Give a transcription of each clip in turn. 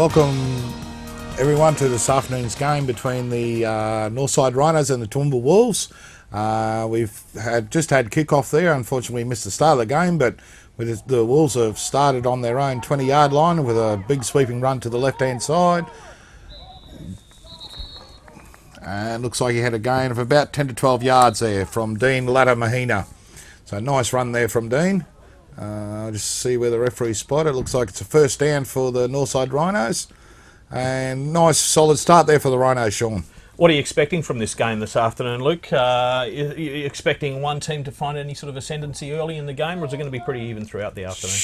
Welcome everyone to this afternoon's game between the Northside Rhinos and the Toowoomba Wolves. We've just had kick-off there. Unfortunately, we missed the start of the game, but the Wolves have started on their own 20-yard line with a big sweeping run to the left-hand side. And looks like he had a gain of about 10 to 12 yards there from Dean Mahina. So nice run there from Dean. Just see where the referee spotted. It looks like it's a first down for the Northside Rhinos. And nice solid start there for the Rhinos, Sean. What are you expecting from this game this afternoon, Luke? Are you expecting one team to find any sort of ascendancy early in the game, or is it going to be pretty even throughout the afternoon?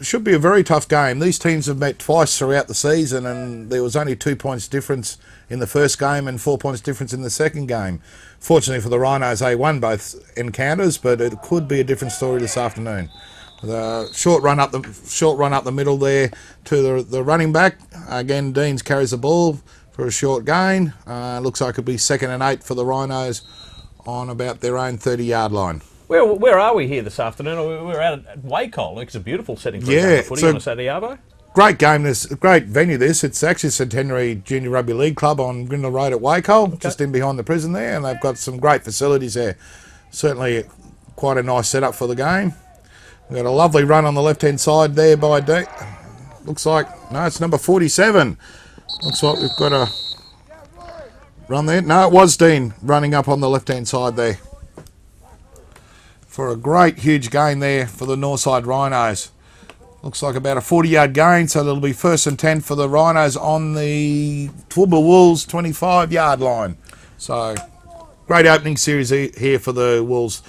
Should be a very tough game. These teams have met twice throughout the season, and there was only 2 points difference in the first game and 4 points difference in the second game. Fortunately for the Rhinos, they won both encounters, but it could be a different story this afternoon. The short run up the middle there to the running back. Again, Deans carries the ball for a short gain. Looks like it'll be 2nd and 8 for the Rhinos on about their own 30-yard line. Where are we here this afternoon? We're out at Wacol. It's a beautiful setting for a game of footy on a Saturday arvo. Great game, great venue this. It's actually Centenary Junior Rugby League Club on Gridiron Road at Wacol, just in behind the prison there, and they've got some great facilities there. Certainly quite a nice setup for the game. We've got a lovely run on the left-hand side there by Dean. Looks like, no, it's number 47. Looks like we've got a run there. No, it was Dean running up on the left-hand side there. For a great, huge gain there for the Northside Rhinos. Looks like about a 40-yard gain, so it'll be 1st and 10 for the Rhinos on the Toowoomba Wolves 25-yard line. So, great opening series here for the Wolves.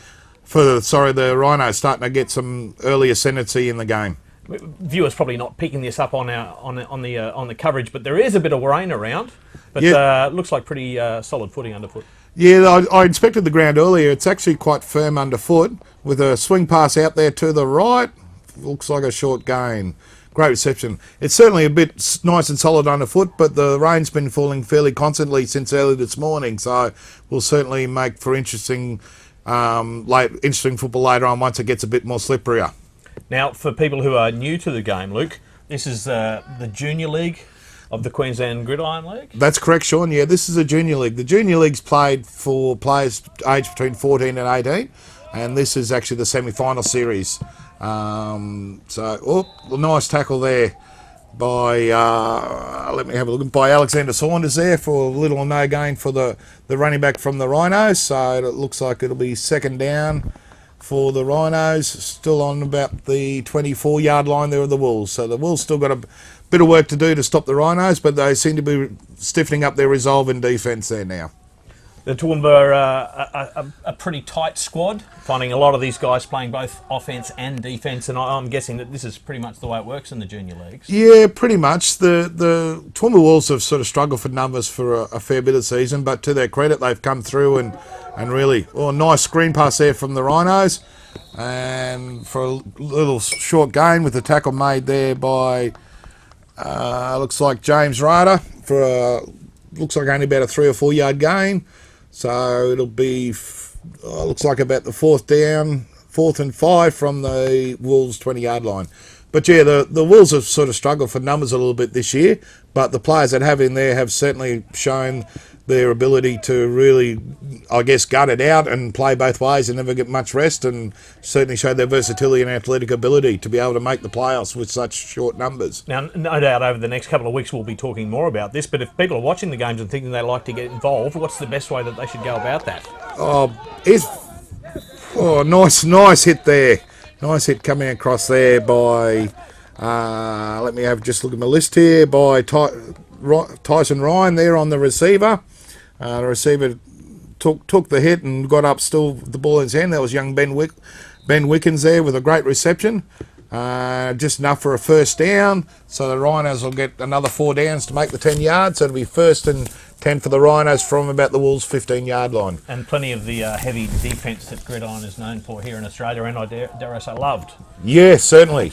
The Rhinos starting to get some early ascendancy in the game. Viewers probably not picking this up on the coverage, but there is a bit of rain around. But looks like pretty solid footing underfoot. Yeah, I inspected the ground earlier. It's actually quite firm underfoot with a swing pass out there to the right. Looks like a short gain. Great reception. It's certainly a bit nice and solid underfoot, but the rain's been falling fairly constantly since early this morning, so will certainly make for interesting football later on once it gets a bit more slipperier. Now, for people who are new to the game, Luke, this is the Junior League of the Queensland Gridiron League? That's correct, Sean. Yeah, this is a Junior League. The Junior League's played for players aged between 14 and 18, and this is actually the semi-final series. Nice tackle there by, let me have a look, by Alexander Saunders there for little or no gain for the running back from the Rhinos. So it looks like it'll be 2nd down for the Rhinos, still on about the 24-yard line there of the Wolves. So the Wolves still got a bit of work to do to stop the Rhinos, but they seem to be stiffening up their resolve in defence there now. The Toowoomba are a pretty tight squad, finding a lot of these guys playing both offence and defence, and I'm guessing that this is pretty much the way it works in the junior leagues. Yeah, pretty much. The Toowoomba Wolves have sort of struggled for numbers for a fair bit of season, but to their credit, they've come through and really, nice screen pass there from the Rhinos, and for a little short gain with the tackle made there by, looks like James Ryder, looks like only about a 3 or 4 yard gain. So it'll be, looks like about the 4th and 5 from the Wolves 20-yard line. But yeah, the Wolves have sort of struggled for numbers a little bit this year, but the players that have in there have certainly shown their ability to really, I guess, gut it out and play both ways and never get much rest, and certainly show their versatility and athletic ability to be able to make the playoffs with such short numbers. Now, no doubt over the next couple of weeks we'll be talking more about this, but if people are watching the games and thinking they like to get involved, what's the best way that they should go about that? Nice hit there. Nice hit coming across there by, let me have just look at my list here, by Tyson Ryan there on the receiver. The receiver took the hit and got up still with the ball in his hand. That was young Ben Wickens there with a great reception. Just enough for a 1st down. So the Rhinos will get another 4 downs to make the 10 yards. So it'll be 1st and 10 for the Rhinos from about the Wolves' 15-yard line. And plenty of the heavy defence that Gridiron is known for here in Australia, and I dare say loved. Yeah, certainly.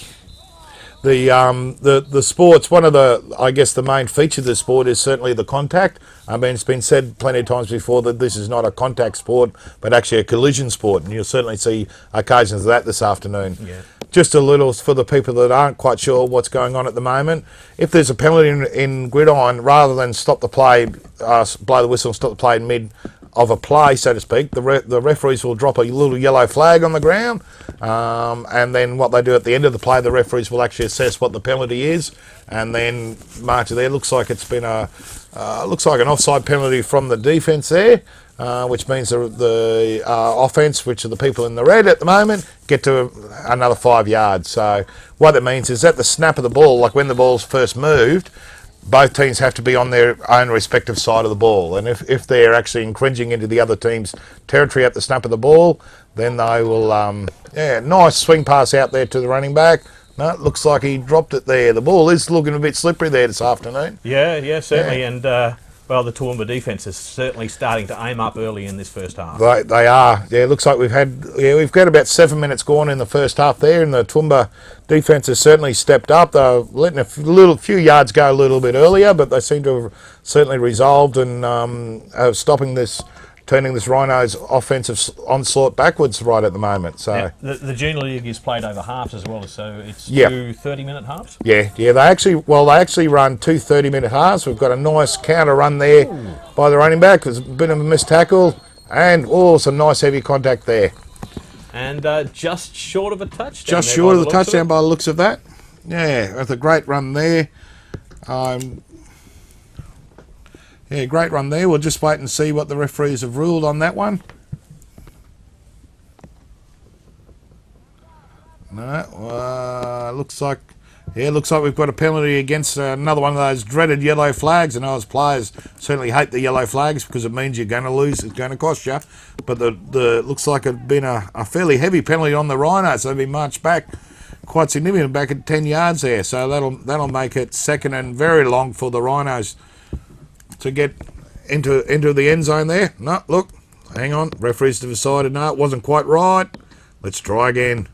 The sports, one of the, I guess the main feature of the sport is certainly the contact. I mean, it's been said plenty of times before that this is not a contact sport, but actually a collision sport, and you'll certainly see occasions of that this afternoon. Yeah. just a little for the people that aren't quite sure what's going on at the moment. If there's a penalty in Gridiron, rather than stop the play, blow the whistle and stop the play in mid of a play, so to speak, the referees will drop a little yellow flag on the ground, and then what they do at the end of the play, the referees will actually assess what the penalty is, and then march it there. Looks like it's been looks like an offside penalty from the defence there, which means the offence, which are the people in the red at the moment, get to another 5 yards. So what that means is at the snap of the ball, like when the ball's first moved, both teams have to be on their own respective side of the ball. And if they're actually encroaching into the other team's territory at the snap of the ball, then they will, nice swing pass out there to the running back. No, it looks like he dropped it there. The ball is looking a bit slippery there this afternoon. Yeah, certainly. Yeah. And, well, the Toowoomba defence is certainly starting to aim up early in this first half. They are. Yeah, it looks like we've got about 7 minutes gone in the first half there, and the Toowoomba defence has certainly stepped up. They're letting a few yards go a little bit earlier, but they seem to have certainly resolved and turning this Rhinos offensive onslaught backwards right at the moment. So the Junior League is played over halves as well, so it's 2 30-minute halves. Yeah. They actually run 2 30-minute halves. We've got a nice counter run there by the running back. There's a bit of a missed tackle, and some nice heavy contact there. And just short of a touchdown. Just short of the touchdown by the looks of that. Yeah, that's a great run there. Great run there. We'll just wait and see what the referees have ruled on that one. No, looks like we've got a penalty against another one of those dreaded yellow flags. And us players certainly hate the yellow flags because it means you're going to lose. It's going to cost you. But the looks like it's been a fairly heavy penalty on the Rhinos. They've been marched back quite significant, back at 10 yards there. So that'll make it second and very long for the Rhinos to get into the end zone there. No, look, hang on. Referees have decided, no, it wasn't quite right. Let's try again.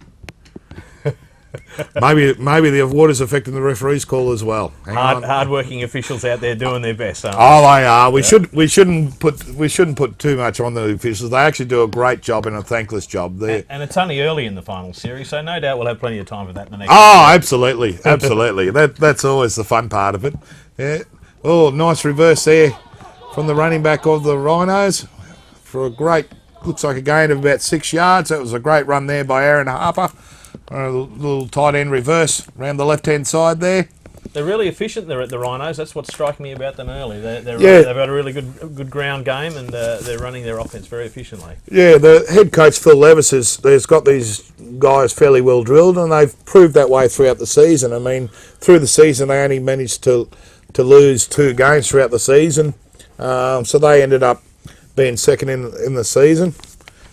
maybe the water's affecting the referee's call as well. Hard-working officials out there doing their best, aren't they? Oh, they are. We shouldn't put too much on the officials. They actually do a great job and a thankless job there. And it's only early in the final series, so no doubt we'll have plenty of time for that in the next. Oh, absolutely. That's always the fun part of it. Yeah. Oh, nice reverse there from the running back of the Rhinos for a great, looks like a gain of about 6 yards. That was a great run there by Aaron Harper. A little tight end reverse around the left-hand side there. They're really efficient there at the Rhinos. That's what's striking me about them early. They've had a really good ground game, and they're running their offense very efficiently. Yeah, the head coach, Phil Levis, has got these guys fairly well drilled, and they've proved that way throughout the season. I mean, through the season, they only managed to lose 2 games throughout the season. So they ended up being second in the season.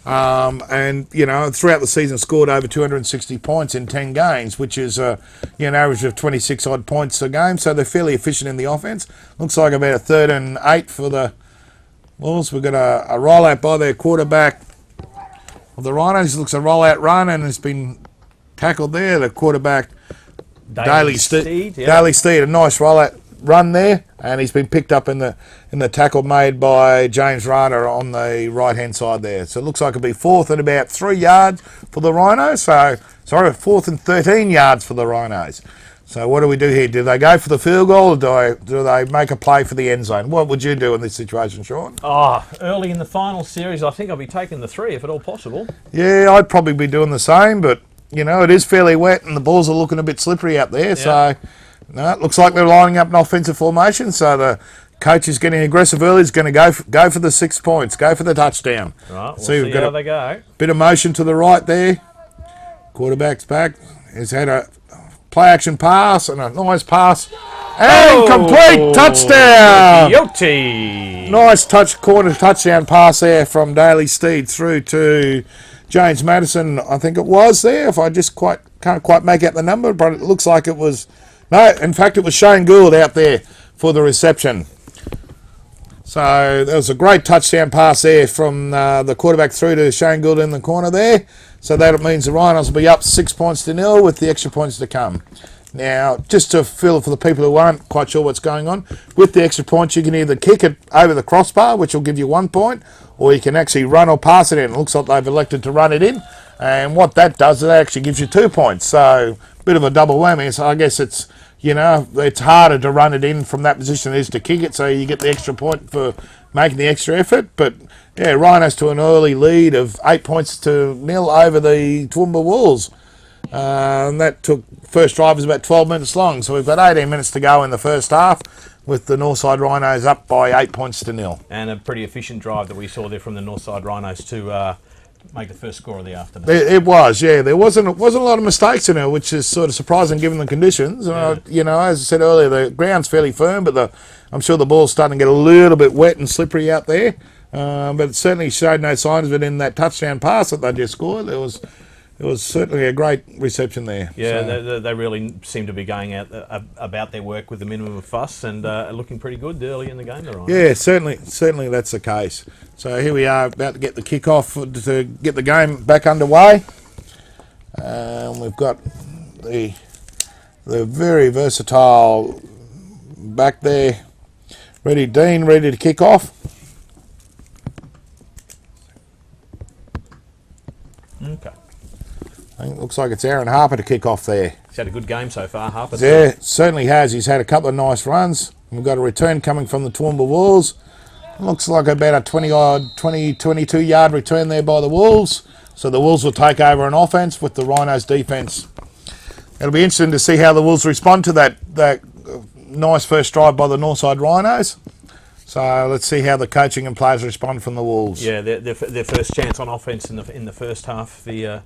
And, throughout the season scored over 260 points in 10 games, which is an average of 26-odd points a game. So they're fairly efficient in the offense. Looks like about a 3rd and 8 for the Wolves. We've got a rollout by their quarterback of the Rhinos. Looks a rollout run, and it's been tackled there. The quarterback, Daly Steed. Daly Steed, a nice rollout run there, and he's been picked up in the tackle made by James Rada on the right hand side there. So it looks like it'll be 4th and about 3 yards for the Rhinos. 4th and 13 yards for the Rhinos. So what do we do here? Do they go for the field goal, or do they make a play for the end zone? What would you do in this situation, Sean? Early in the final series, I think I'll be taking the 3 if at all possible. Yeah, I'd probably be doing the same, but it is fairly wet and the balls are looking a bit slippery out there. Yeah. So no, it looks like they're lining up an offensive formation, so the coach is getting aggressive early. He's going to go for the 6 points, go for the touchdown. Right, we'll see how they go. Bit of motion to the right there. Quarterback's back. He's had a play-action pass and a nice pass. And complete touchdown! Yote. Nice corner touchdown pass there from Daly Steed through to James Madison, I think it was there. If I just can't quite make out the number, but it looks like it was... No, in fact, it was Shane Gould out there for the reception. So there was a great touchdown pass there from the quarterback through to Shane Gould in the corner there. So that means the Rhinos will be up 6 points to 0 with the extra points to come. Now, just to fill for the people who aren't quite sure what's going on, with the extra points, you can either kick it over the crossbar, which will give you 1 point, or you can actually run or pass it in. It looks like they've elected to run it in, And what that does, it actually gives you 2 points. So bit of a double whammy. So I guess it's, you know, it's harder to run it in from that position than it is to kick it. So you get the extra point for making the extra effort. But yeah, Rhinos to an early lead of 8 points to 0 over the Toowoomba Wolves. And that took, first drive was about 12 minutes long. So we've got 18 minutes to go in the first half, with the Northside Rhinos up by 8 points to 0. And a pretty efficient drive that we saw there from the Northside Rhinos to make the first score of the afternoon. It was, yeah. There wasn't a lot of mistakes in it, which is sort of surprising given the conditions. You know, as I said earlier, the ground's fairly firm, but I'm sure the ball's starting to get a little bit wet and slippery out there. But it certainly showed no signs of it in that touchdown pass that they just scored. It was certainly a great reception there. Yeah, so they really seem to be going out about their work with the minimum of fuss and looking pretty good early in the game. They're on. Yeah, certainly that's the case. So here we are about to get the kick-off to get the game back underway. We've got the very versatile back there, Dean, ready to kick off. Okay. I think it looks like it's Aaron Harper to kick off there. He's had a good game so far, Harper. Yeah, certainly has. He's had a couple of nice runs. We've got a return coming from the Toowoomba Wolves. Looks like about a 22-yard return there by the Wolves. So the Wolves will take over on offense with the Rhinos defense. It'll be interesting to see how the Wolves respond to that nice first drive by the Northside Rhinos. So let's see how the coaching and players respond from the Wolves. Yeah, their first chance on offense in the first half, the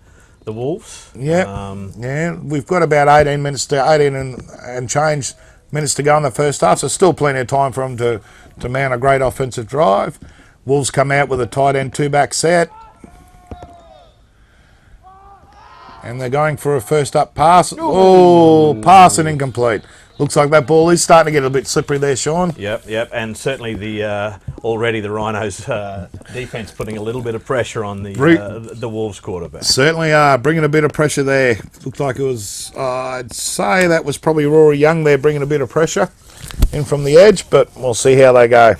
Wolves. Yeah, yeah. We've got about 18 and change minutes to go in the first half, so still plenty of time for them to mount a great offensive drive. Wolves come out with a tight end 2-back set. And they're going for a first up pass. Oh, pass and incomplete. Looks like that ball is starting to get a bit slippery there, Sean. Yep. And certainly already the Rhinos defence putting a little bit of pressure on the Wolves quarterback. Certainly are, bringing a bit of pressure there. Looked like it was, I'd say that was probably Rory Young there bringing a bit of pressure in from the edge, but we'll see how they go.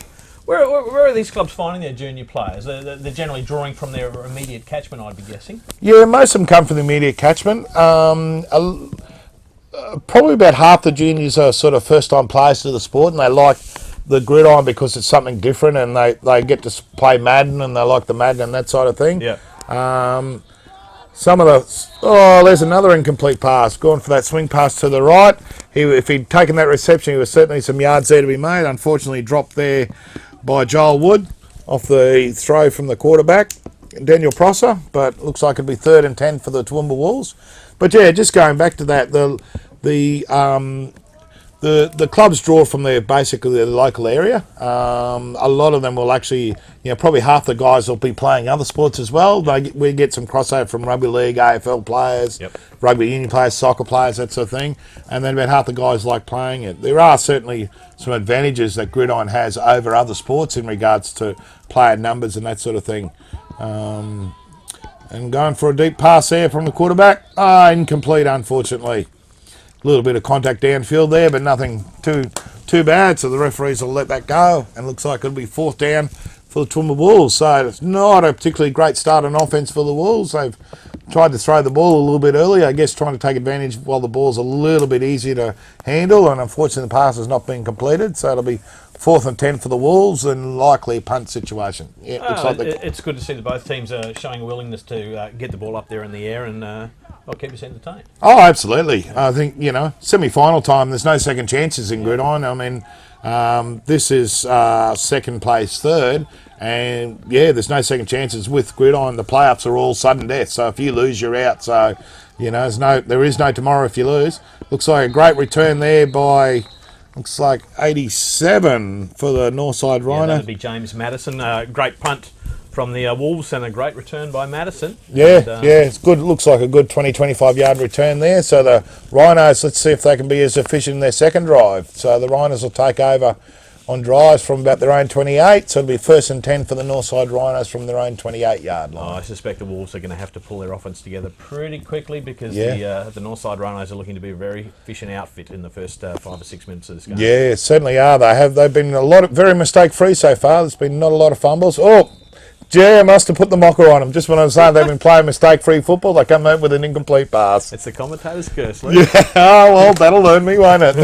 Where are these clubs finding their junior players? They're generally drawing from their immediate catchment, I'd be guessing. Yeah, most of them come from the immediate catchment. Probably about half the juniors are sort of first-time players to the sport, and they like the Gridiron because it's something different, and they get to play Madden, and they like the Madden and that sort of thing. Yeah. Some of there's another incomplete pass. Going for that swing pass to the right. If he'd taken that reception, there was certainly some yards there to be made. Unfortunately, dropped there by Joel Wood off the throw from the quarterback, Daniel Prosser, but looks like it'll be 3rd and 10 for the Toowoomba Wolves. But yeah, just going back to that, the clubs draw from basically their local area. A lot of them will actually, probably half the guys will be playing other sports as well. We get some crossover from rugby league, AFL players, rugby union players, soccer players, that sort of thing. And then about half the guys like playing it. There are certainly some advantages that Gridiron has over other sports in regards to player numbers and that sort of thing. And going for a deep pass there from the quarterback. Incomplete, unfortunately. A little bit of contact downfield there, but nothing too bad. So the referees will let that go. And looks like it'll be 4th down for the Toowoomba Wolves. So it's not a particularly great start on offense for the Wolves. They've tried to throw the ball a little bit early, I guess trying to take advantage while the ball's a little bit easier to handle. And unfortunately, the pass has not been completed. So it'll be 4th and 10 for the Wolves and likely a punt situation. Yeah, looks like it's good to see that both teams are showing a willingness to get the ball up there in the air and keep us entertained. Oh, absolutely. I think, semi-final time, there's no second chances in Gridiron. I mean, this is second place, 3rd. And, yeah, there's no second chances with Gridiron. The playoffs are all sudden death. So if you lose, you're out. So, there is no tomorrow if you lose. Looks like a great return there by... Looks like 87 for the Northside Rhino. That'd be James Madison. Great punt from the Wolves and a great return by Madison. Yeah, it's good. Looks like a good 20-25 yard return there. So the Rhinos, let's see if they can be as efficient in their second drive. So the Rhinos will take over on drives from about their own 28. So it'll be 1st and 10 for the Northside Rhinos from their own 28-yard line. I suspect the Wolves are going to have to pull their offense together pretty quickly because the Northside Rhinos are looking to be a very efficient outfit in the first 5 or 6 minutes of this game. Yeah, certainly are. They've been very mistake-free so far. There's been not a lot of fumbles. Gee, I must have put the mocker on them. Just when I was saying they've been playing mistake-free football, they come out with an incomplete pass. It's the commentator's curse, Luke. Yeah, oh, well, that'll learn me, won't it?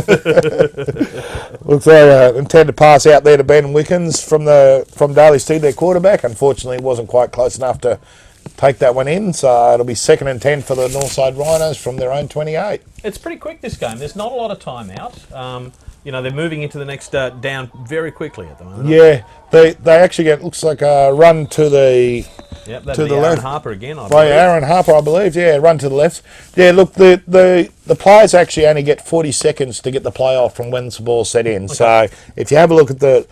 Looks like I intend to pass out there to Ben Wickens from Daly Steed, their quarterback. Unfortunately, it wasn't quite close enough to take that one in, so it'll be 2nd and 10 for the Northside Rhinos from their own 28. It's pretty quick, this game. There's not a lot of time out. They're moving into the next down very quickly at the moment. Yeah, they actually get, looks like a run to the to the left. Aaron Harper again, I believe. By Aaron Harper, I believe. Yeah, run to the left. Yeah, look, the players actually only get 40 seconds to get the play off from when the ball's set in. Okay. So if you have a look at the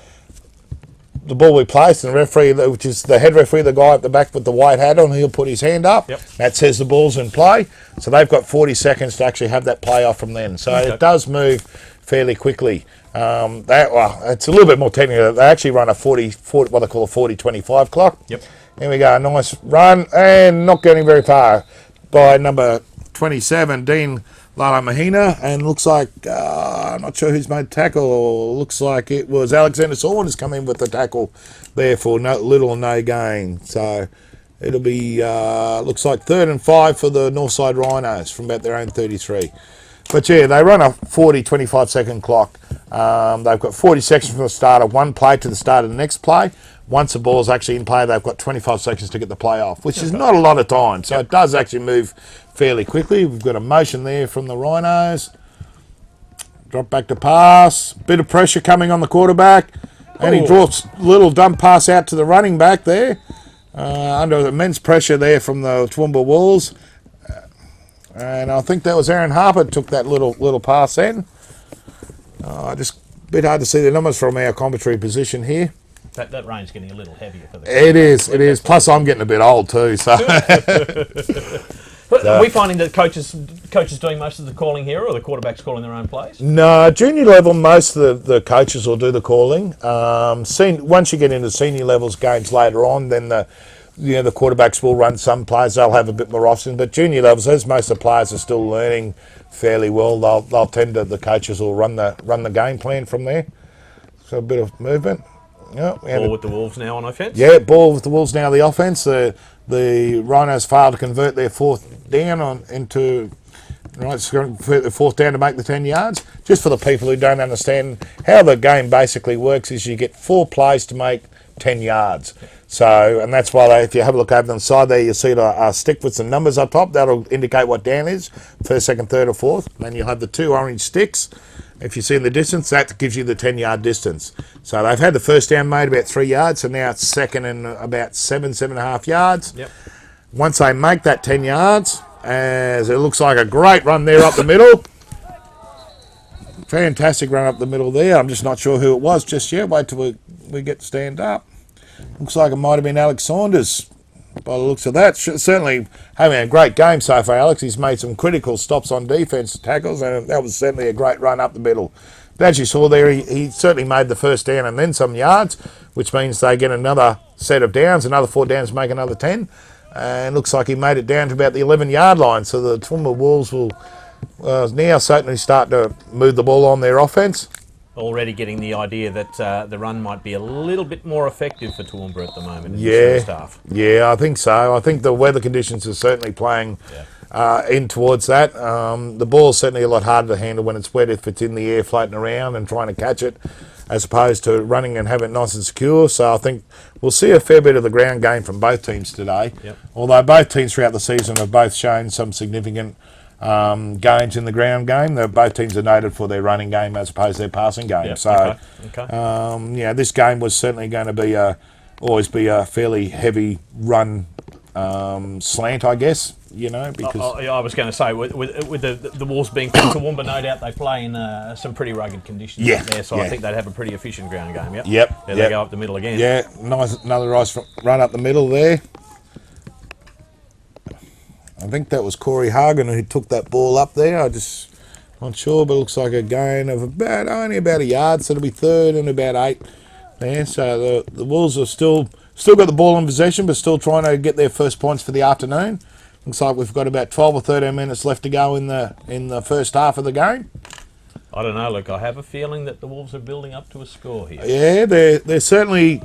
ball we placed, and the referee, which is the head referee, the guy at the back with the white hat on, he'll put his hand up. Yep. That says the ball's in play. So they've got 40 seconds to actually have that play off from then. So it does move fairly quickly. It's a little bit more technical. They actually run a 40 what they call a 40-25 clock. Yep. Here we go, a nice run, and not getting very far by number 27, Dean Lala Mahina, and looks like, I'm not sure who's made tackle, looks like it was Alexander Saunders come in with the tackle there for little or no gain. So it'll be, looks like 3rd and 5 for the Northside Rhinos from about their own 33. But yeah, they run a 40-25 second clock. They've got 40 seconds from the start of one play to the start of the next play. Once the ball's actually in play, they've got 25 seconds to get the play off, which is not a lot of time. So it does actually move fairly quickly. We've got a motion there from the Rhinos. Drop back to pass. Bit of pressure coming on the quarterback. And he drops a little dump pass out to the running back there. Under immense pressure there from the Toowoomba Wolves. And I think that was Aaron Harper took that little pass in. Just a bit hard to see the numbers from our commentary position here. That rain's getting a little heavier for the It is. Plus, I'm getting a bit old too. So, But are we finding that coaches doing most of the calling here, or the quarterbacks calling their own plays? No, junior level, most of the coaches will do the calling. Once you get into senior levels games later on, then the quarterbacks will run some plays. They'll have a bit more options. But junior levels, as most of the players are still learning fairly well, they'll tend to, the coaches will run the game plan from there. So a bit of movement. Yeah, ball with the Wolves now on offence? Yeah, ball with the Wolves now the offence. The Rhinos failed to convert their 4th down into... Right, it's going to convert the 4th down to make the 10 yards. Just for the people who don't understand, how the game basically works is you get 4 plays to make 10 yards. So, and that's why if you have a look over on the side there, you'll see a stick with some numbers up top. That'll indicate what down is, 1st, 2nd, 3rd or 4th. Then you'll have the 2 orange sticks. If you see in the distance, that gives you the 10-yard distance. So they've had the first down made about 3 yards, so now it's 2nd and about 7.5 yards. Yep. Once they make that 10 yards, as it looks like a great run there up the middle. Fantastic run up the middle there. I'm just not sure who it was just yet. Wait till we get to stand up. Looks like it might have been Alex Saunders by the looks of that. Certainly having a great game so far, Alex. He's made some critical stops on defence tackles, and that was certainly a great run up the middle. But as you saw there, he certainly made the first down and then some yards, which means they get another set of downs, another 4 downs, make another 10. And looks like he made it down to about the 11-yard line. So the Toowoomba Wolves will now certainly start to move the ball on their offence. Already getting the idea that the run might be a little bit more effective for Toowoomba at the moment in the first half. Yeah, I think so. I think the weather conditions are certainly playing in towards that. The ball's certainly a lot harder to handle when it's wet if it's in the air floating around and trying to catch it, as opposed to running and having it nice and secure. So I think we'll see a fair bit of the ground game from both teams today. Yep. Although both teams throughout the season have both shown some significant gains in the ground game. Both teams are noted for their running game as opposed to their passing game. Yep. So, okay. This game was certainly going to be always be a fairly heavy run slant, I guess. Because I was going to say, with the Wolves being from Toowoomba, no doubt they play in some pretty rugged conditions out there, so I think they'd have a pretty efficient ground game. Yep. There they go up the middle again. Yeah, nice, another nice run up the middle there. I think that was Corey Hagen who took that ball up there. I just not sure, but it looks like a gain of only about a yard, so it'll be 3rd and about 8 there. So the Wolves have still got the ball in possession, but still trying to get their first points for the afternoon. Looks like we've got about 12 or 13 minutes left to go in the first half of the game. I don't know, look, I have a feeling that the Wolves are building up to a score here. Yeah, they're certainly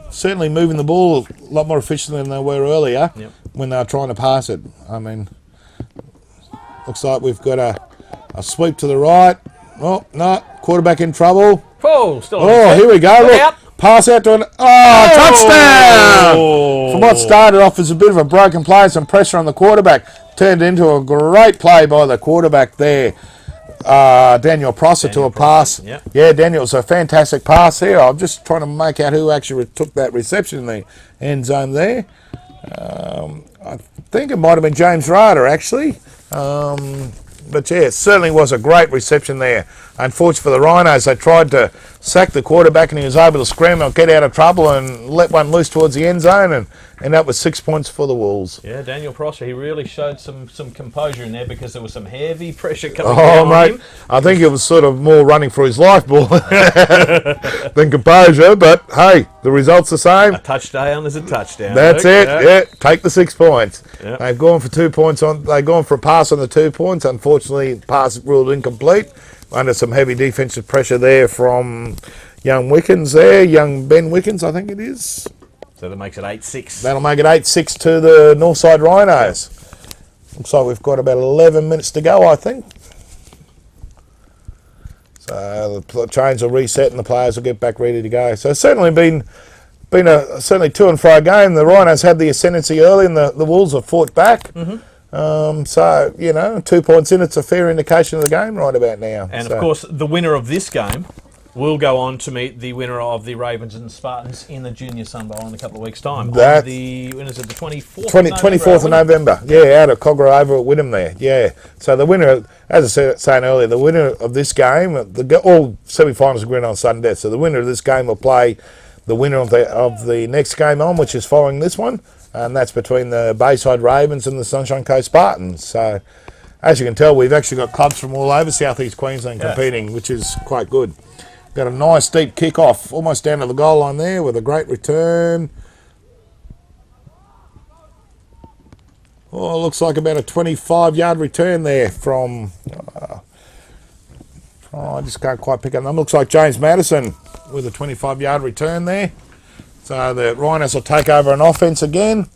moving the ball a lot more efficiently than they were earlier when they were trying to pass it. I mean, looks like we've got a sweep to the right. Oh, no, quarterback in trouble. Oh, still here we go. Look, out. pass out to touchdown! From what started off as a bit of a broken play, some pressure on the quarterback, turned into a great play by the quarterback there. Daniel Prosser to a pass. Yep. Yeah, Daniel's a fantastic pass here. I'm just trying to make out who actually took that reception in the end zone there. I think it might have been James Ryder, actually. But yeah, it certainly was a great reception there. Unfortunately for the Rhinos, they tried to sack the quarterback and he was able to scramble, get out of trouble and let one loose towards the end zone, and that was 6 points for the Wolves. Yeah, Daniel Prosser, he really showed some composure in there because there was some heavy pressure coming down on him. I think it was sort of more running for his life more than composure, but hey, the result's the same. A touchdown is a touchdown. That's it. Yeah, take the 6 points. Yep. They've gone for 2 points on. They've gone for a pass on the 2 points. Unfortunately, pass ruled incomplete under some heavy defensive pressure there from young Wickens there, young Ben Wickens, I think it is. So that makes it 8-6. That'll make it 8-6 to the Northside Rhinos. Looks like we've got about 11 minutes to go, I think. So the chains will reset and the players will get back ready to go. So it's certainly been a certainly to and fro game. The Rhinos had the ascendancy early and the Wolves have fought back. So, 2 points in, it's a fair indication of the game right about now. And of course, the winner of this game will go on to meet the winner of the Ravens and Spartans in the Junior Sun Bowl in a couple of weeks' time. That, when is it, the 24th? 24th of November. Yeah, out of Cogra over at Wynnum there. Yeah. So the winner, as I said saying earlier, the winner of this game, all semi-finals are going on sudden death. So the winner of this game will play the winner of the next game on, which is following this one. And that's between the Bayside Ravens and the Sunshine Coast Spartans. So, as you can tell, we've actually got clubs from all over southeast Queensland competing, which is quite good. Got a nice deep kick-off, almost down to the goal line there with a great return. Oh, it looks like about a 25-yard return there from... I just can't quite pick up them. Looks like James Madison with a 25-yard return there. So the Rhinos will take over an offence again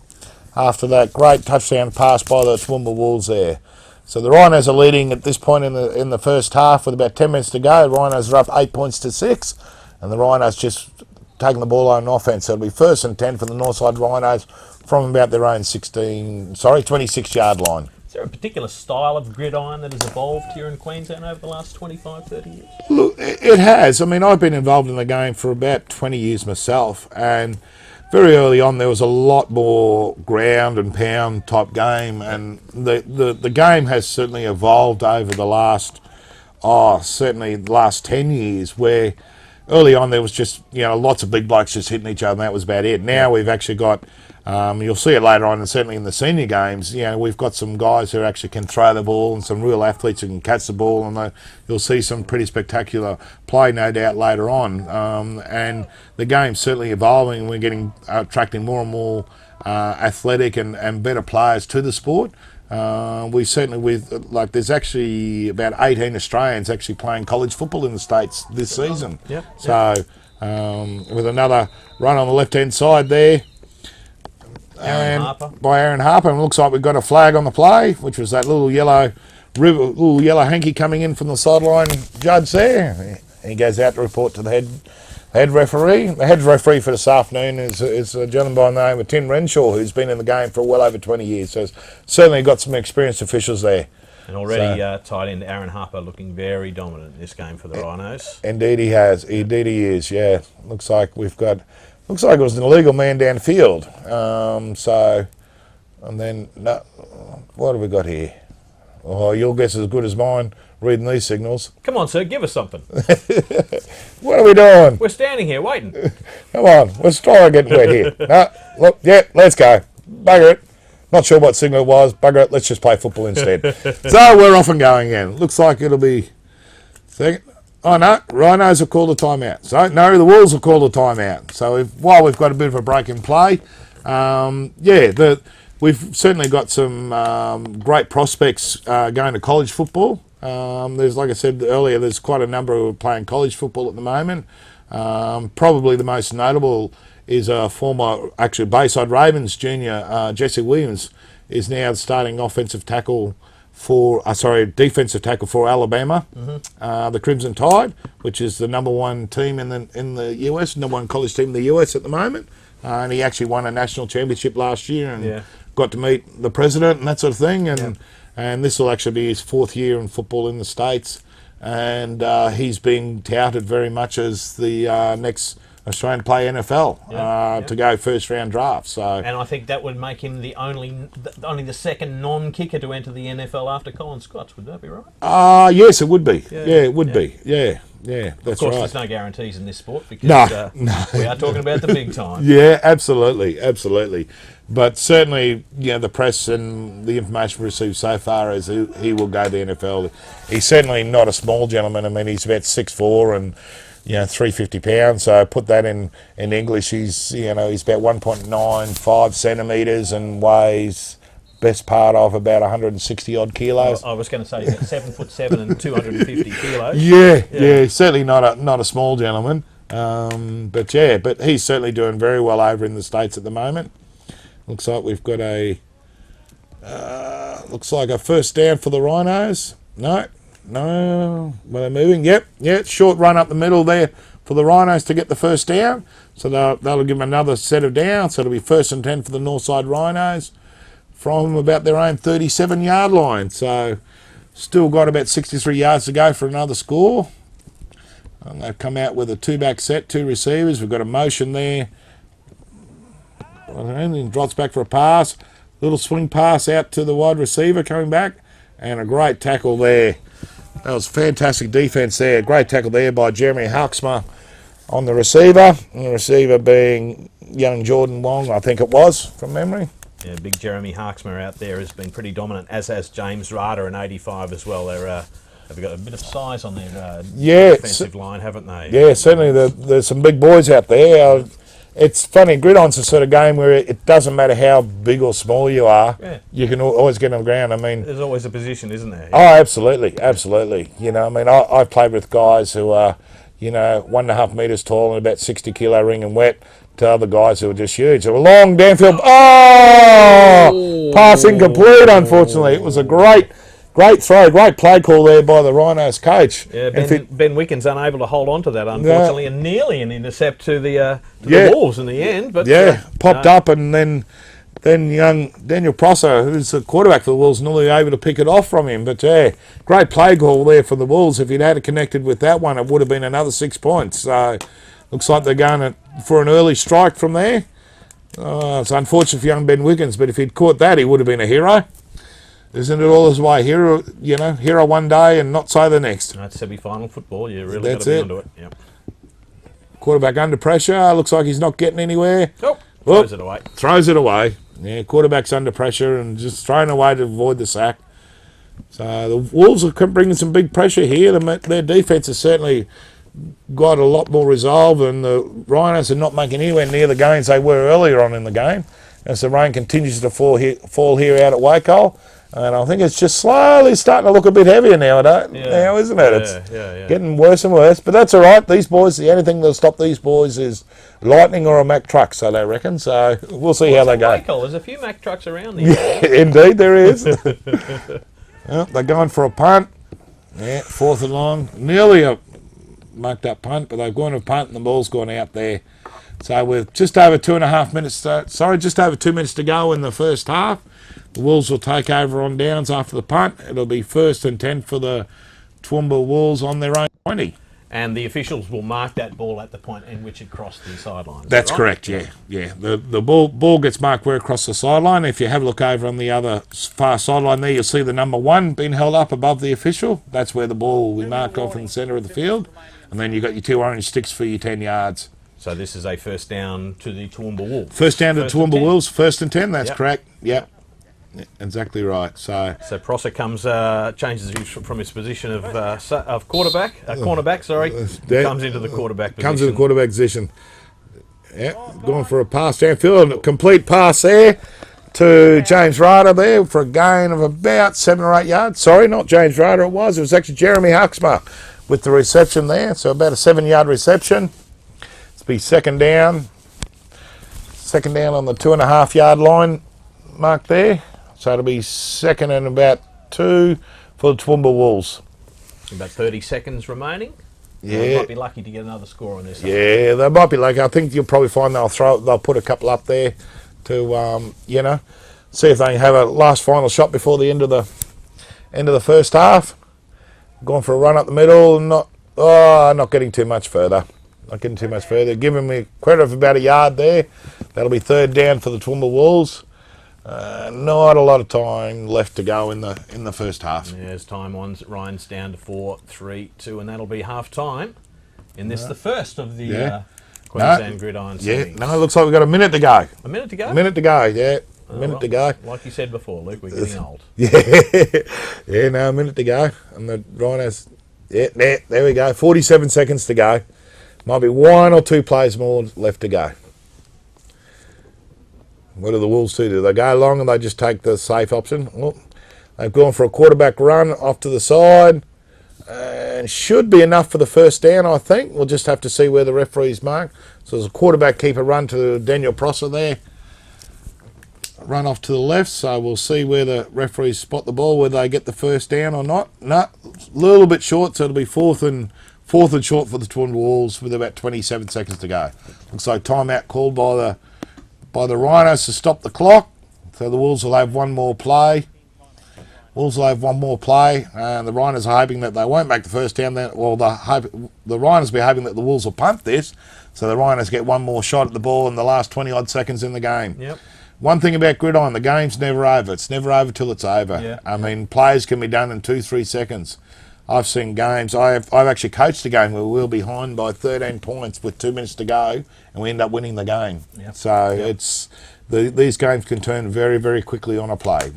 after that great touchdown pass by the Toowoomba Wolves there. So the Rhinos are leading at this point in the first half with about 10 minutes to go. The Rhinos are up 8 points to 6, and the Rhinos just taking the ball on offence. So it'll be 1st and 10 for the Northside Rhinos from about their own 26-yard line. Is there a particular style of gridiron that has evolved here in Queensland over the last 25, 30 years? Look, it has. I mean, I've been involved in the game for about 20 years myself, and very early on there was a lot more ground and pound type game, and the game has certainly evolved over the last, certainly the last 10 years, where early on there was just, lots of big blokes just hitting each other and that was about it. Now we've actually got, you'll see it later on, and certainly in the senior games, we've got some guys who actually can throw the ball and some real athletes who can catch the ball, and you'll see some pretty spectacular play, no doubt, later on. And the game's certainly evolving, and we're attracting more and more athletic and better players to the sport. There's actually about 18 Australians actually playing college football in the States this season. Yep. So with another run on the left-hand side there. Aaron Harper. By Aaron Harper, and it looks like we've got a flag on the play, which was that little yellow hanky coming in from the sideline judge there. He goes out to report to the head referee. The head referee for this afternoon is a gentleman by the name of Tim Renshaw, who's been in the game for well over 20 years. So certainly got some experienced officials there. And already tied into Aaron Harper, looking very dominant in this game for the Rhinos. Indeed he has. Indeed he is, yeah. Looks like it was an illegal man downfield. What have we got here? Oh, your guess is as good as mine, reading these signals. Come on, sir, give us something. What are we doing? We're standing here waiting. Come on, let's try getting wet here. Let's go. Bugger it. Not sure what signal it was. Bugger it, let's just play football instead. So we're off and going again. Looks like it'll be... Oh no, Rhinos have called a timeout. So no, the Wolves have called a timeout. So while we've got a bit of a break in play, we've certainly got some great prospects going to college football. There's, like I said earlier, there's quite a number who are playing college football at the moment. Probably the most notable is a former, actually, Bayside Ravens junior, Jesse Williams, is now starting defensive tackle for Alabama, the Crimson Tide, which is the number one team in the US, number one college team in the US at the moment. And he actually won a national championship last year and got to meet the president and that sort of thing. And this will actually be his 4th year in football in the States. And he's being touted very much as the next Australian to play NFL to go first round draft. So, and I think that would make him only the second non-kicker to enter the NFL after Colin Scott. Would that be right? Yes, it would be. Yeah, it would be. Yeah, that's right. Of course, there's no guarantees in this sport because we are talking about the big time. Yeah, absolutely. But certainly, the press and the information we received so far is he will go to the NFL. He's certainly not a small gentleman. I mean, he's about 6'4" and 350 pounds. So put that in English, he's about 1.95 centimetres and weighs best part of about 160 odd kilos. I was going to say 7'7" and 250 kilos. Yeah, certainly not a small gentleman. But he's certainly doing very well over in the States at the moment. Looks like we've got a first down for the Rhinos. No, well, they're moving. Yep, short run up the middle there for the Rhinos to get the first down. So that'll give them another set of downs. So it'll be 1st and 10 for the Northside Rhinos from about their own 37-yard line. So still got about 63 yards to go for another score. And they've come out with a 2-back set, 2 receivers. We've got a motion there. And drops back for a pass. Little swing pass out to the wide receiver coming back. And a great tackle there. That was fantastic defence there. Great tackle there by Jeremy Hawksma on the receiver. And the receiver being young Jordan Wong, I think it was, from memory. Yeah, big Jeremy Hawksma out there has been pretty dominant, as has James Rada in 85 as well. They've got a bit of size on their defensive line, haven't they? Yeah, certainly there's some big boys out there. It's funny, Gridiron's the sort of game where it doesn't matter how big or small you are, you can always get on the ground. I mean, there's always a position, isn't there? Oh, absolutely. I've played with guys who are, 1.5 metres tall and about 60 kilo ring and wet, to other guys who are just huge. So a long downfield. Pass incomplete, unfortunately. It was a great throw, great play call there by the Rhinos coach. Yeah, Ben Wickens unable to hold on to that, unfortunately, and nearly an intercept to the Wolves in the end. But popped up, and then young Daniel Prosser, who's the quarterback for the Wolves, nearly able to pick it off from him. But great play call there for the Wolves. If he'd had it connected with that one, it would have been another 6 points. So looks like they're going for an early strike from there. It's unfortunate for young Ben Wiggins, but if he'd caught that, he would have been a hero. Isn't it all his way? Hero one day and not so the next. That's semi-final football. You really got to be onto it. Yep. Quarterback under pressure. Looks like he's not getting anywhere. Throws it away. Throws it away. Yeah, quarterback's under pressure and just thrown away to avoid the sack. So the Wolves are bringing some big pressure here. Their defence has certainly got a lot more resolve, and the Rhinos are not making anywhere near the gains they were earlier on in the game. As the rain continues to fall here out at Waco. And I think it's just slowly starting to look a bit heavier nowadays, now, isn't it? It's getting worse and worse. But that's all right. These boys, the only thing that'll stop these boys is lightning or a Mack truck, so they reckon. So we'll see how they go. There's a few Mack trucks around there. Yeah, indeed there is. Well, they're going for a punt. Yeah, 4th and long. Nearly a mucked up punt, but they've gone to a punt and the ball's gone out there. So with just over 2.5 minutes, just over 2 minutes to go in the first half, the Wolves will take over on downs after the punt. It'll be 1st and 10 for the Toowoomba Wolves on their own 20. And the officials will mark that ball at the point in which it crossed the sideline. That's correct, yeah. The ball gets marked where across the sideline. If you have a look over on the other far sideline there, you'll see the number 1 being held up above the official. That's where the ball will be marked off in the centre of the field. And then you've got your 2 orange sticks for your 10 yards. So this is a first down to the Toowoomba Wolves. First down to the Toowoomba Wolves, 1st and 10, that's correct. Yep. Exactly right. So Prosser changes from his position of cornerback. Comes into the quarterback position. Comes into the quarterback position. Going for a pass downfield, and a complete pass there. to James Ryder there for a gain of about 7 or 8 yards. Sorry, not James Ryder, it was actually Jeremy Huxmer with the reception there. So about a 7-yard reception. It's be second down. Second down on the 2.5-yard line mark there. So it'll be second and about 2 for the Toowoomba Wolves. About 30 seconds remaining. Yeah. They might be lucky to get another score on this. Yeah, they might be lucky. I think you'll probably find they'll put a couple up there to see if they can have a last final shot before the end of the first half. Going for a run up the middle, not getting too much further. Not getting too much further. Giving me credit of about a yard there. That'll be third down for the Toowoomba Wolves. Not a lot of time left to go in the first half. Yeah, as time winds down to 4, 3, 2, and that'll be half time. In this, the first of the Queensland Gridiron series. Yeah, no, it looks like we've got a minute to go. A minute to go? A minute to go, yeah. A minute to go. Like you said before, Luke, we're getting old. Yeah, no, a minute to go. And the Rhinos, there we go. 47 seconds to go. Might be 1 or 2 plays more left to go. What do the Wolves do? Do they go long and they just take the safe option? Well, they've gone for a quarterback run off to the side. And should be enough for the first down, I think. We'll just have to see where the referees mark. So there's a quarterback keeper run to Daniel Prosser there. Run off to the left, so we'll see where the referees spot the ball, whether they get the first down or not. No, a little bit short, so it'll be fourth and short for the Toowoomba Wolves with about 27 seconds to go. Looks like timeout called by the Rhinos to stop the clock. So the Wolves will have one more play. And the Rhinos are hoping that they won't make the first down. The Rhinos will be hoping that the Wolves will punt this, so the Rhinos get one more shot at the ball in the last 20-odd seconds in the game. Yep. One thing about Gridiron, the game's never over. It's never over till it's over. Yeah. I mean, plays can be done in 2-3 seconds. I've seen games. I've actually coached a game where we were behind by 13 points with 2 minutes to go, and we end up winning the game. Yep. So it's these games can turn very, very quickly on a play.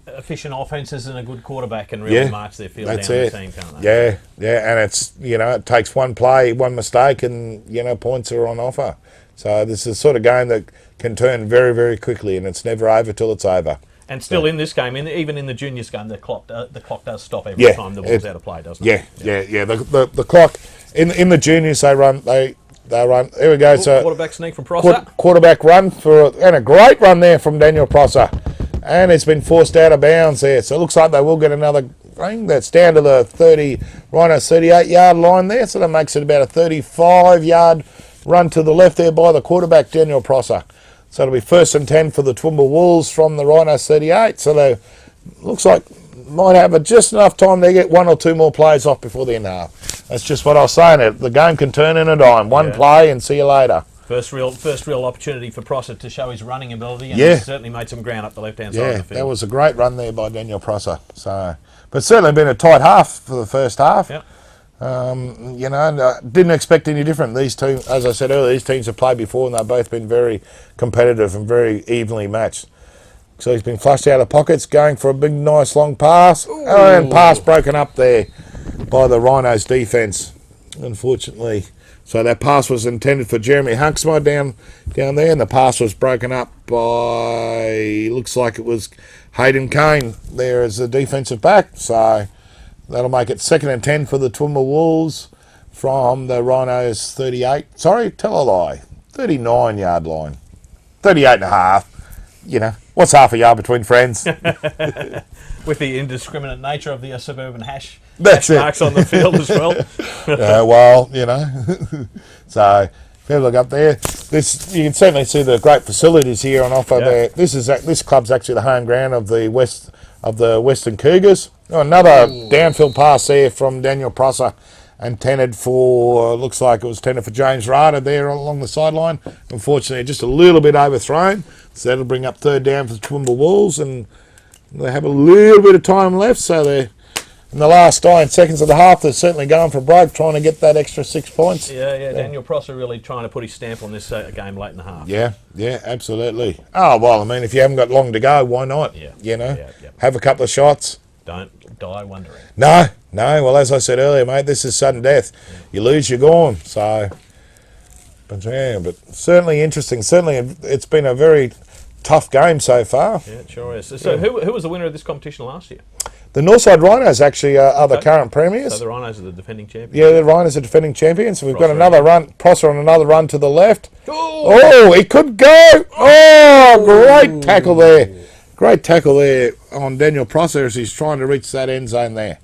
Efficient offences and a good quarterback can really march their field down the team, can't they? Yeah, and it's it takes one play, one mistake, and points are on offer. So this is the sort of game that can turn very, very quickly, and it's never over till it's over. And still in this game, even in the juniors game, the clock does stop every time the ball's out of play, doesn't it? Yeah. The clock in the juniors they run. Here we go. So quarterback sneak from Prosser. Quarterback run and a great run there from Daniel Prosser, and it's been forced out of bounds there. So it looks like they will get another ring. That's down to the Rhinos 38-yard line there. So that makes it about a 35-yard run to the left there by the quarterback Daniel Prosser. So it'll be 1st and 10 for the Toowoomba Wolves from the Rhinos 38. So they looks like might have just enough time to get 1 or 2 more plays off before the end of the half. That's just what I was saying. The game can turn in a dime. One play and see you later. First real opportunity for Prosser to show his running ability, and he's certainly made some ground up the left-hand side of the field. That was a great run there by Daniel Prosser. So, but certainly been a tight half for the first half. Yep. Didn't expect any different. These two, as I said earlier, these teams have played before and they've both been very competitive and very evenly matched. So he's been flushed out of pockets, going for a big, nice, long pass. And pass broken up there by the Rhinos defence, unfortunately. So that pass was intended for Jeremy Huxmer down there, and the pass was broken up by, looks like it was Hayden Kane there as the defensive back. So that'll make it 2nd and 10 for the Toowoomba Wolves from the Rhinos 38. Sorry, tell a lie. 39-yard line. 38 and a half. What's half a yard between friends? With the indiscriminate nature of the suburban hash marks on the field as well. So if you look up there, you can certainly see the great facilities here on offer there. This club's actually the home ground of the Western Cougars. Another downfield pass there from Daniel Prosser, intended for, looks like it was intended for James Ryder there along the sideline. Unfortunately, just a little bit overthrown. So that'll bring up 3rd down for the Toowoomba Wolves, and they have a little bit of time left. So they're in the last 9 seconds of the half. They're certainly going for broke, trying to get that extra 6 points. Yeah. Daniel Prosser really trying to put his stamp on this game late in the half. Yeah, absolutely. Oh, well, I mean, if you haven't got long to go, why not? Have a couple of shots. Don't die wondering. No. Well, as I said earlier, mate, this is sudden death. You lose, you're gone. So, but certainly interesting. Certainly, it's been a very tough game so far. Yeah, it sure is. So who was the winner of this competition last year? The Northside Rhinos actually are the current premiers. So the Rhinos are the defending champions. Yeah, the Rhinos are defending champions. So we've got Prosser another run. Prosser on another run to the left. Oh, It could go. Oh, great tackle there. Great tackle there on Daniel Prosser as he's trying to reach that end zone there.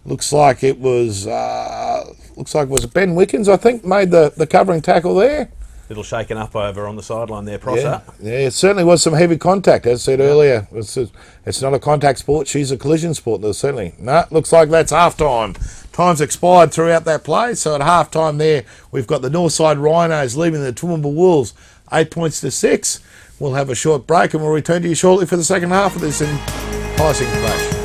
Looks like it was Ben Wickens, I think, made the covering tackle there. little shaken up over on the sideline there, Prosser. Yeah, it certainly was some heavy contact, as I said earlier. It's not a contact sport, she's a collision sport. There's certainly. No, looks like that's half-time. Time's expired throughout that play, so at half-time there, we've got the Northside Rhinos leaving the Toowoomba Wolves 8 points to 6. We'll have a short break and we'll return to you shortly for the second half of this enticing clash.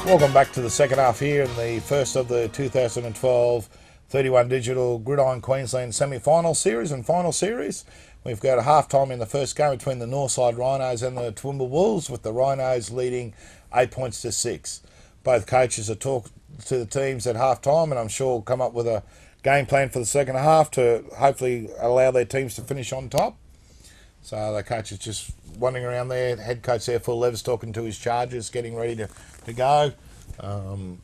Welcome back to the second half here in the first of the 2012 31 Digital Gridiron Queensland semi-final series and final series. We've got a half-time in the first game between the Northside Rhinos and the Toowoomba Wolves, with the Rhinos leading 8 points to 6. Both coaches have talked to the teams at half-time and I'm sure will come up with a game plan for the second half to hopefully allow their teams to finish on top. So the coach is just wandering around there, head coach there, Phil Levis, talking to his charges, getting ready to go. And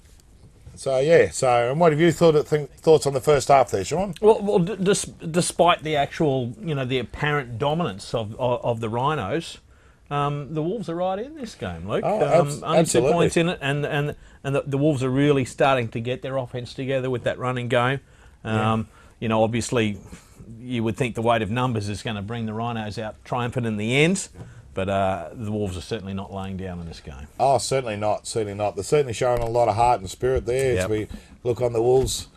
what have you thoughts on the first half there, Sean? Well, despite the actual, the apparent dominance of the Rhinos, the Wolves are right in this game, Luke. Only 2 points in it, and the Wolves are really starting to get their offense together with that running game. Obviously, you would think the weight of numbers is going to bring the Rhinos out triumphant in the end. But the Wolves are certainly not laying down in this game. Oh, certainly not. They're certainly showing a lot of heart and spirit there as we look on the Wolves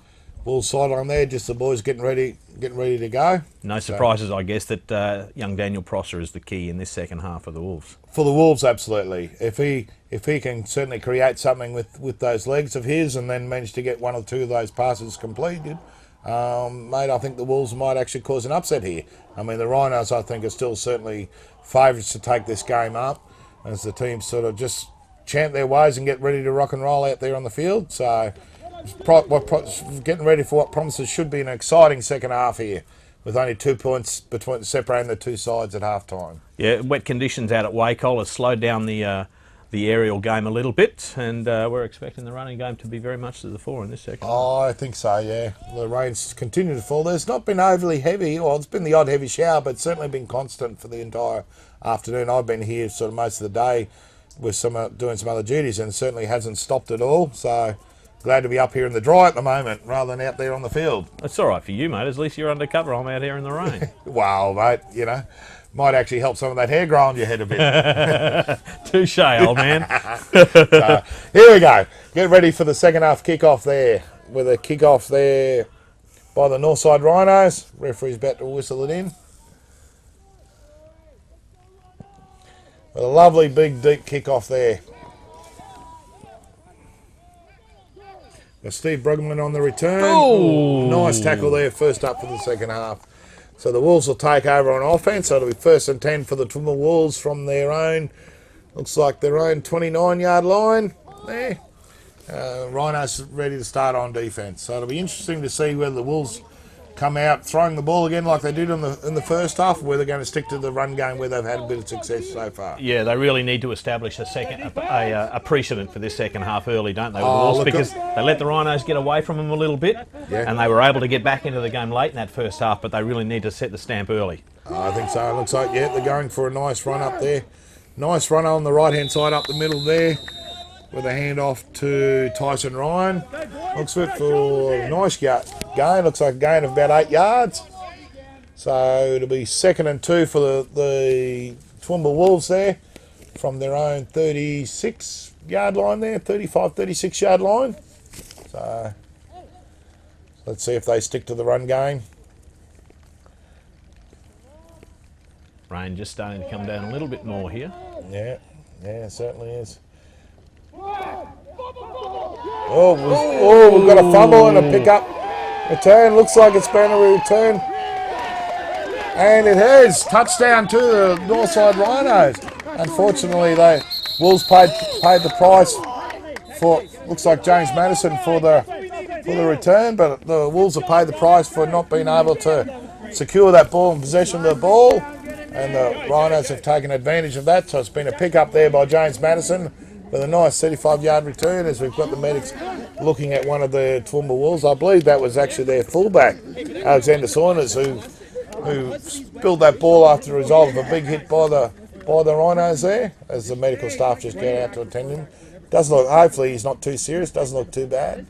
sideline there. Just the boys getting ready to go. No surprises, I guess, that young Daniel Prosser is the key in this second half of the Wolves. For the Wolves, absolutely. If he can certainly create something with those legs of his and then manage to get one or two of those passes completed, mate, I think the Wolves might actually cause an upset here. I mean, the Rhinos, I think, are still certainly favourites to take this game up as the teams sort of just chant their ways and get ready to rock and roll out there on the field. So getting ready for what promises should be an exciting second half here, with only 2 points separating the two sides at half time. Yeah, wet conditions out at Wacol has slowed down the aerial game a little bit, and we're expecting the running game to be very much to the fore in this second. Oh, I think so, yeah. The rains continue to fall. There's not been overly heavy, or it's been the odd heavy shower, but it's certainly been constant for the entire afternoon. I've been here sort of most of the day with doing some other duties, and it certainly hasn't stopped at all. So glad to be up here in the dry at the moment rather than out there on the field. That's all right for you, mate. At least you're under cover. I'm out here in the rain. Wow, mate, might actually help some of that hair grow on your head a bit. Touche, old man. So, here we go. Get ready for the second half kickoff there. With a kickoff there by the Northside Rhinos. Referee's about to whistle it in. With a lovely big deep kickoff there. Got Steve Brugman on the return. Oh, nice tackle there, first up for the second half. So the Wolves will take over on offense. So it'll be 1st and 10 for the Toowoomba Wolves from their own, looks like their own 29-yard line there. Rhinos ready to start on defense. So it'll be interesting to see whether the Wolves come out throwing the ball again like they did in the first half, or whether they're going to stick to the run game where they've had a bit of success so far. Yeah, they really need to establish a precedent for this second half early, don't they, with the Oh, Wolves? Because they let the Rhinos get away from them a little bit, and they were able to get back into the game late in that first half, but they really need to set the stamp early. I think so. It looks like, they're going for a nice run up there. Nice run on the right-hand side up the middle there, with a handoff to Tyson Ryan. Looks good for a nice gain. Looks like a gain of about 8 yards. So it'll be 2nd and 2 for the Toowoomba Wolves there from their own 36-yard line there, 35, 36-yard line. So let's see if they stick to the run game. Rain just starting to come down a little bit more here. Yeah, it certainly is. Oh, we've got a fumble and a pickup. Return, looks like it's been a return. And it has. Touchdown to the Northside Rhinos. Unfortunately, the Wolves paid the price for, looks like James Madison for the return, but the Wolves have paid the price for not being able to secure that ball and possession of the ball. And the Rhinos have taken advantage of that. So it's been a pick up there by James Madison with a nice 35-yard return as we've got the medics looking at one of the Toowoomba Wolves. I believe that was actually their fullback, Alexander Saunders, who spilled that ball after the result of a big hit by the Rhinos there, as the medical staff just get out to attend him. Doesn't look, hopefully he's not too serious, doesn't look too bad.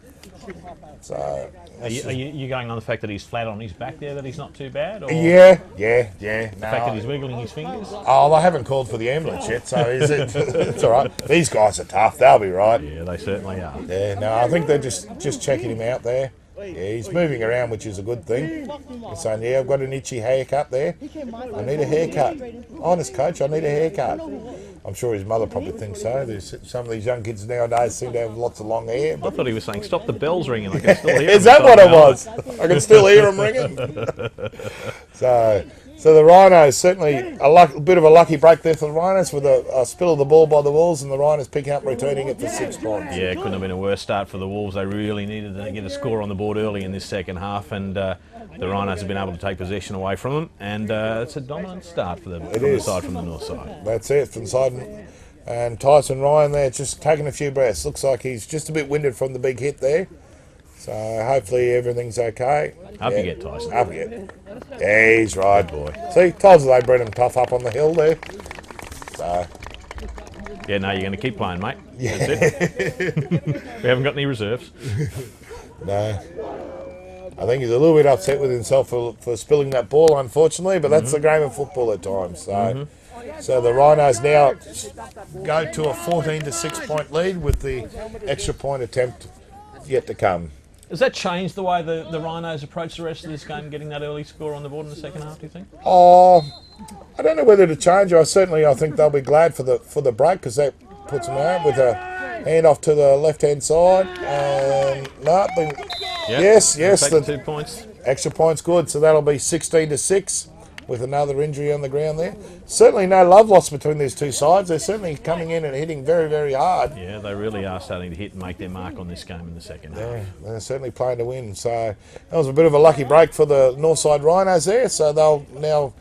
So are you going on the fact that he's flat on his back there, that he's not too bad? Or yeah. The fact that he's wiggling his fingers? Oh, I haven't called for the ambulance yet, so is it? It's all right. These guys are tough. They'll be right. Yeah, they certainly are. Yeah, no, I think they're just checking him out there. Yeah, he's moving around, which is a good thing. He's saying, yeah, I've got an itchy haircut there. I need a haircut. Honest, coach, I need a haircut. I'm sure his mother probably thinks so. There's some of these young kids nowadays seem to have lots of long hair. I thought he was saying, stop the bells ringing. I can still hear Is that what it was? I can still hear them ringing. So the Rhinos, certainly a bit of a lucky break there for the Rhinos with a spill of the ball by the Wolves, and the Rhinos picking up, returning it for 6 points. Yeah, it couldn't have been a worse start for the Wolves. They really needed to get a score on the board early in this second half, and the Rhinos have been able to take possession away from them, and it's a dominant start for them from the north side. That's it, from the side. And Tyson Ryan there just taking a few breaths. Looks like he's just a bit winded from the big hit there. So hopefully everything's okay. Up you get, Tyson. Up you get. Yeah, he's right. Good boy. See, told you they bred him tough up on the hill there. So. Yeah, no, you're going to keep playing, mate. Yeah. That's it. We haven't got any reserves. No. I think he's a little bit upset with himself for spilling that ball, unfortunately, but that's the game of football at times. So, so the Rhinos now go to a 14 to 6 point lead with the extra point attempt yet to come. Has that changed the way the Rhinos approach the rest of this game, getting that early score on the board in the second half, do you think? Oh, I don't know whether to change. I think they'll be glad for the break, because that puts them out with a hand off to the left-hand side. And yes, the 2 points. Extra points good, so that'll be 16 to 6 with another injury on the ground there. Certainly no love lost between these two sides. They're certainly coming in and hitting very, very hard. Yeah, they really are starting to hit and make their mark on this game in the second half. Yeah, they're certainly playing to win. So that was a bit of a lucky break for the Northside Rhinos there. So they'll now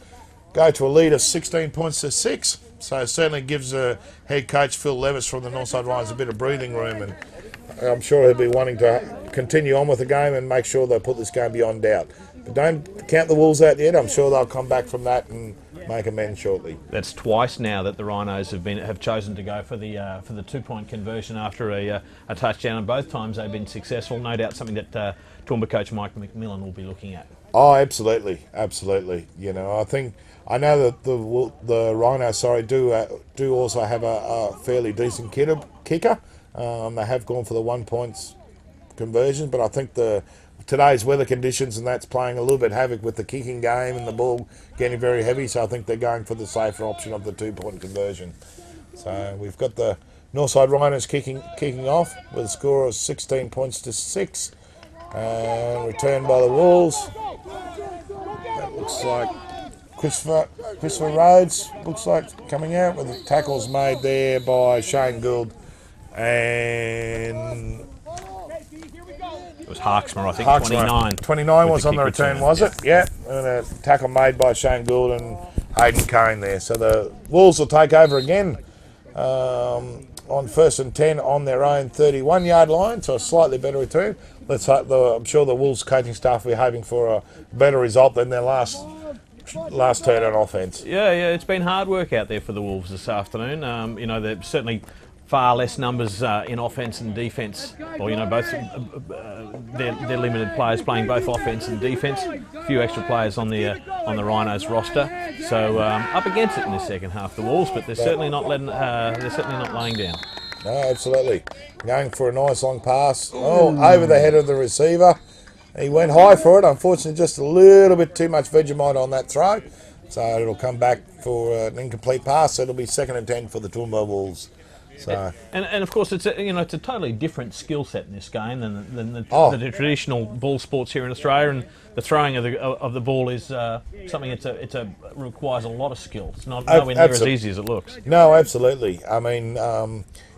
go to a lead of 16 points to 6. So it certainly gives head coach Phil Levis from the Northside Rhinos a bit of breathing room, and I'm sure he'll be wanting to continue on with the game and make sure they put this game beyond doubt. But don't count the Wolves out yet. I'm sure they'll come back from that and make amends shortly. That's twice now that the Rhinos have chosen to go for the 2-point conversion after a touchdown, and both times they've been successful. No doubt something that Toowoomba coach Mike McMillan will be looking at. Oh, absolutely. You know, I know that the Rhinos, do also have a fairly decent kicker. They have gone for the 1 point conversion, but I think today's weather conditions and that's playing a little bit havoc with the kicking game and the ball getting very heavy, so I think they're going for the safer option of the 2-point conversion. So we've got the Northside Rhinos kicking off with a score of 16 points to 6, and returned by the Wolves. That looks like Christopher Rhodes looks like coming out with the tackles made there by Shane Gould, and it was Harksmer, I think. 29 was on the return, was it? Yeah, and a tackle made by Shane Gould and Hayden Kane there. So the Wolves will take over again on 1st and 10 on their own 31-yard line, so a slightly better return. Let's hope I'm sure the Wolves coaching staff will be hoping for a better result than their last turn on offence. Yeah, it's been hard work out there for the Wolves this afternoon. They're certainly far less numbers in offence and defence. Well, both they're limited players playing both offence and defence. A few extra players on the Rhinos roster, so up against it in the second half, the Wolves. But they're certainly not laying down. No, absolutely. Going for a nice long pass. Over the head of the receiver. He went high for it. Unfortunately, just a little bit too much Vegemite on that throw. So it'll come back for an incomplete pass. So it'll be 2nd and 10 for the Toowoomba Wolves. So and of course it's it's a totally different skill set in this game than the traditional ball sports here in Australia, and the throwing of the ball is something requires a lot of skill. It's not nowhere near as easy as it looks. No, absolutely. I mean,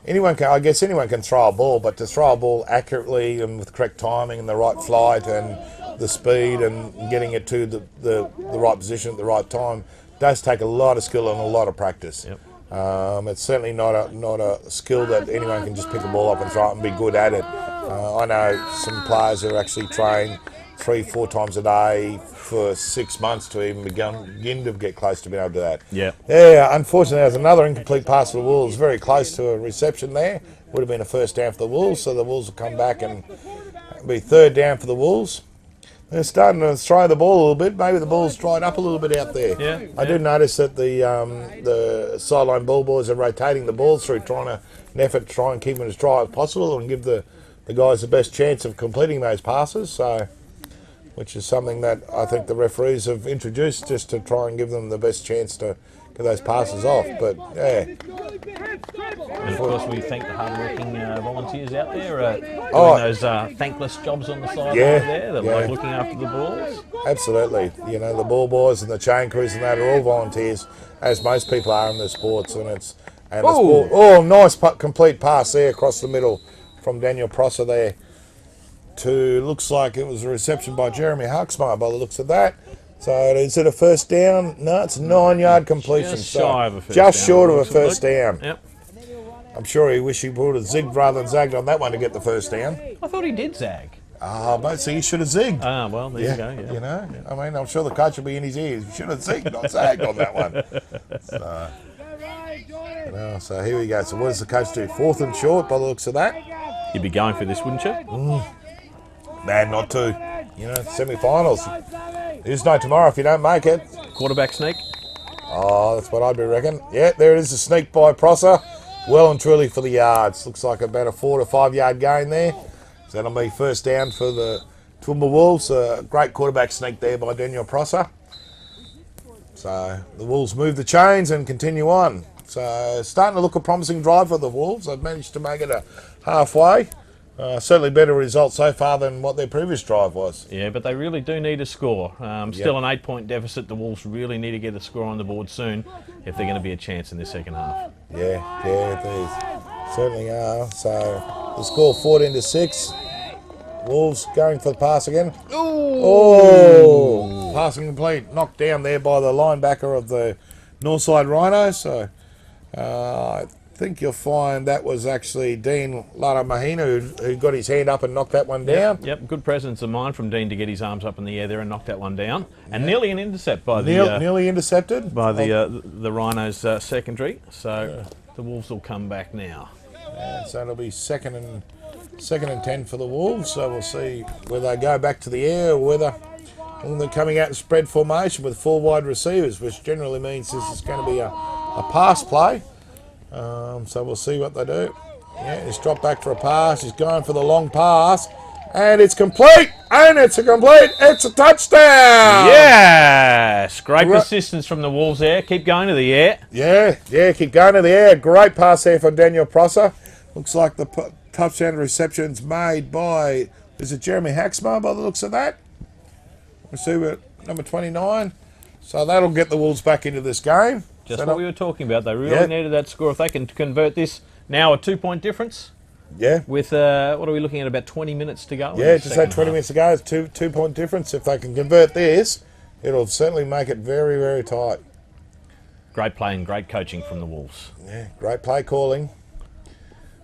anyone can throw a ball, but to throw a ball accurately and with correct timing and the right flight and the speed and getting it to the right position at the right time does take a lot of skill and a lot of practice. Yep. It's certainly not a skill that anyone can just pick a ball up and throw it and be good at it. I know some players who actually train 3-4 times a day for 6 months to even begin to get close to being able to do that. Yeah. Yeah, unfortunately, there's another incomplete pass for the Wolves, very close to a reception there. Would have been a first down for the Wolves, so the Wolves will come back and be third down for the Wolves. They're starting to throw the ball a little bit. Maybe the ball's dried up a little bit out there. Yeah, I did notice that the sideline ball boys are rotating the balls through, an effort to try and keep them as dry as possible and give the guys the best chance of completing those passes. So, which is something that I think the referees have introduced just to try and give them the best chance to get those passes off. But yeah. And of course, we thank the hard-working volunteers out there doing those thankless jobs on the sideline there. They're like looking after the balls. Absolutely. You know, the ball boys and the chain crews and that are all volunteers, as most people are in the sports. And the sport. Nice complete pass there across the middle from Daniel Prosser there to, looks like it was a reception by Jeremy Huxmar by the looks of that. So is it a first down? No, it's a 9-yard completion. Just shy of a first just down, short of a first down. Yep. I'm sure he wished he would have zigged rather than zagged on that one to get the first down. I thought he did zag. But see, he should have zigged. Well, there you go. Yeah. You know, I mean, I'm sure the coach will be in his ears. He should have zigged, not zagged on that one. So here we go. So what does the coach do? 4th and short by the looks of that. You'd be going for this, wouldn't you? Man, not to. You know, semi-finals. There's no tomorrow if you don't make it. Quarterback sneak. Oh, that's what I'd be reckon. Yeah, there it is, a sneak by Prosser. Well and truly for the yards. Looks like about a 4 to 5 yard gain there. So that'll be first down for the Toowoomba Wolves. A great quarterback sneak there by Daniel Prosser. So the Wolves move the chains and continue on. So starting to look a promising drive for the Wolves. They've managed to make it a halfway. Certainly better result so far than what their previous drive was. Yeah, but they really do need a score. Still an 8-point deficit. The Wolves really need to get a score on the board soon if they're going to be a chance in this second half. Yeah, they certainly are. So the score 14-6. Wolves going for the pass again. Oh, passing complete. Knocked down there by the linebacker of the Northside Rhinos. So I think you'll find that was actually Dean Laramahina who got his hand up and knocked that one down. Yep, good presence of mind from Dean to get his arms up in the air there and knock that one down. And nearly an intercept by nearly intercepted by the Rhinos secondary. So the Wolves will come back now. And so it'll be second and 10 for the Wolves. So we'll see whether they go back to the air or whether they're coming out in spread formation with 4 wide receivers, which generally means this is going to be a pass play. So we'll see what they do. Yeah, he's dropped back for a pass. He's going for the long pass. And it's complete. And it's a touchdown. Yes. Great persistence from the Wolves there. Keep going to the air. Yeah, keep going to the air. Great pass there for Daniel Prosser. Looks like the touchdown reception's made by, is it Jeremy Haxmar by the looks of that? Receiver number 29. So that'll get the Wolves back into this game. Just what we were talking about. They really needed that score. If they can convert this, now a 2-point difference. Yeah. With, what are we looking at, about 20 minutes to go? Yeah, just had 20 minutes to go. It's two-point difference. If they can convert this, it'll certainly make it very, very tight. Great play and great coaching from the Wolves. Yeah, great play calling.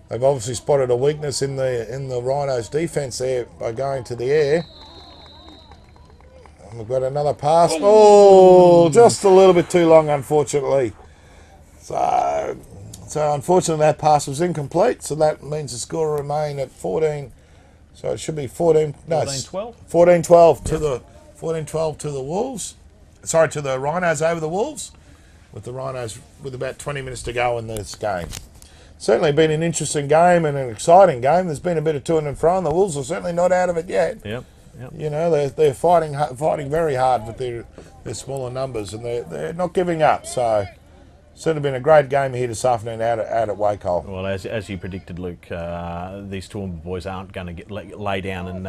They've obviously spotted a weakness in the Rhinos' defence there by going to the air. And we've got another pass. Oh, just a little bit too long, unfortunately. So unfortunately that pass was incomplete. So that means the score will remain at 14. So it should be 14. No, 14-12. 14-12 to the 14-12 to the Wolves. Sorry, to the Rhinos over the Wolves. With the Rhinos with about 20 minutes to go in this game. Certainly been an interesting game and an exciting game. There's been a bit of to and fro, and the Wolves are certainly not out of it yet. Yep. You know, they're fighting very hard with their smaller numbers, and they're not giving up. So certainly been a great game here this afternoon out at Wacol. Well, as you predicted, Luke, these Toowoomba boys aren't going to lay down and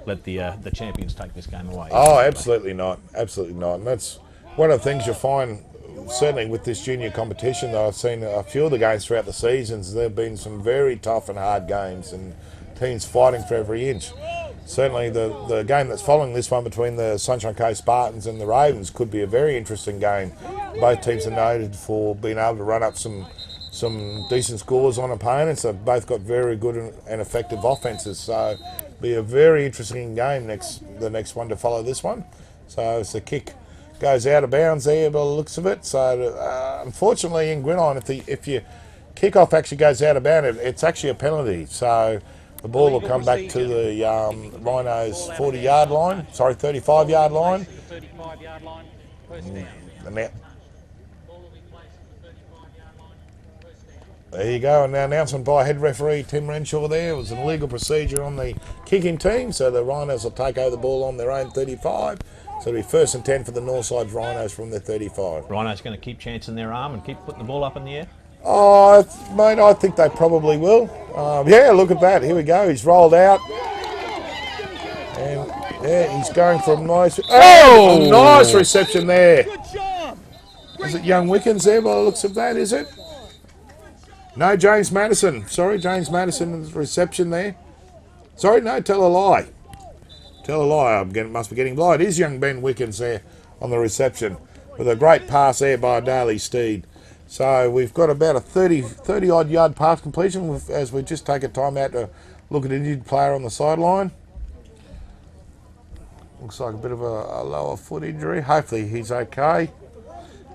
let the champions take this game away. Oh, absolutely not. Absolutely not. And that's one of the things you'll find, certainly with this junior competition, that I've seen a few of the games throughout the seasons. There have been some very tough and hard games and teams fighting for every inch. Certainly the game that's following this one between the Sunshine Coast Spartans and the Ravens could be a very interesting game. Both teams are noted for being able to run up some decent scores on opponents. They've both got very good and effective offences, so it'll be a very interesting game the next one to follow this one. So it's the kick goes out of bounds there by the looks of it. So unfortunately in Gridiron, if your kick-off actually goes out of bounds, it's actually a penalty. So the ball will come back to the Rhinos 40-yard line, 35-yard line. There you go, and now announcement by head referee Tim Renshaw there. It was an illegal procedure on the kicking team, so the Rhinos will take over the ball on their own 35. So it'll be 1st and 10 for the Northside Rhinos from their 35. Rhinos going to keep chancing their arm and keep putting the ball up in the air? Oh, mate, I think they probably will. Yeah, look at that. Here we go. He's rolled out. And yeah, he's going for a nice... Oh, a nice reception there. Good job. Is it young Wickens there by the looks of that, is it? No, James Madison. Sorry, James Madison's reception there. Sorry, no, tell a lie. Tell a lie. Must be getting blind. It is young Ben Wickens there on the reception with a great pass there by Daly Steed. So we've got about a 30-odd yard pass completion as we just take a time out to look at an injured player on the sideline. Looks like a bit of a lower foot injury. Hopefully he's okay.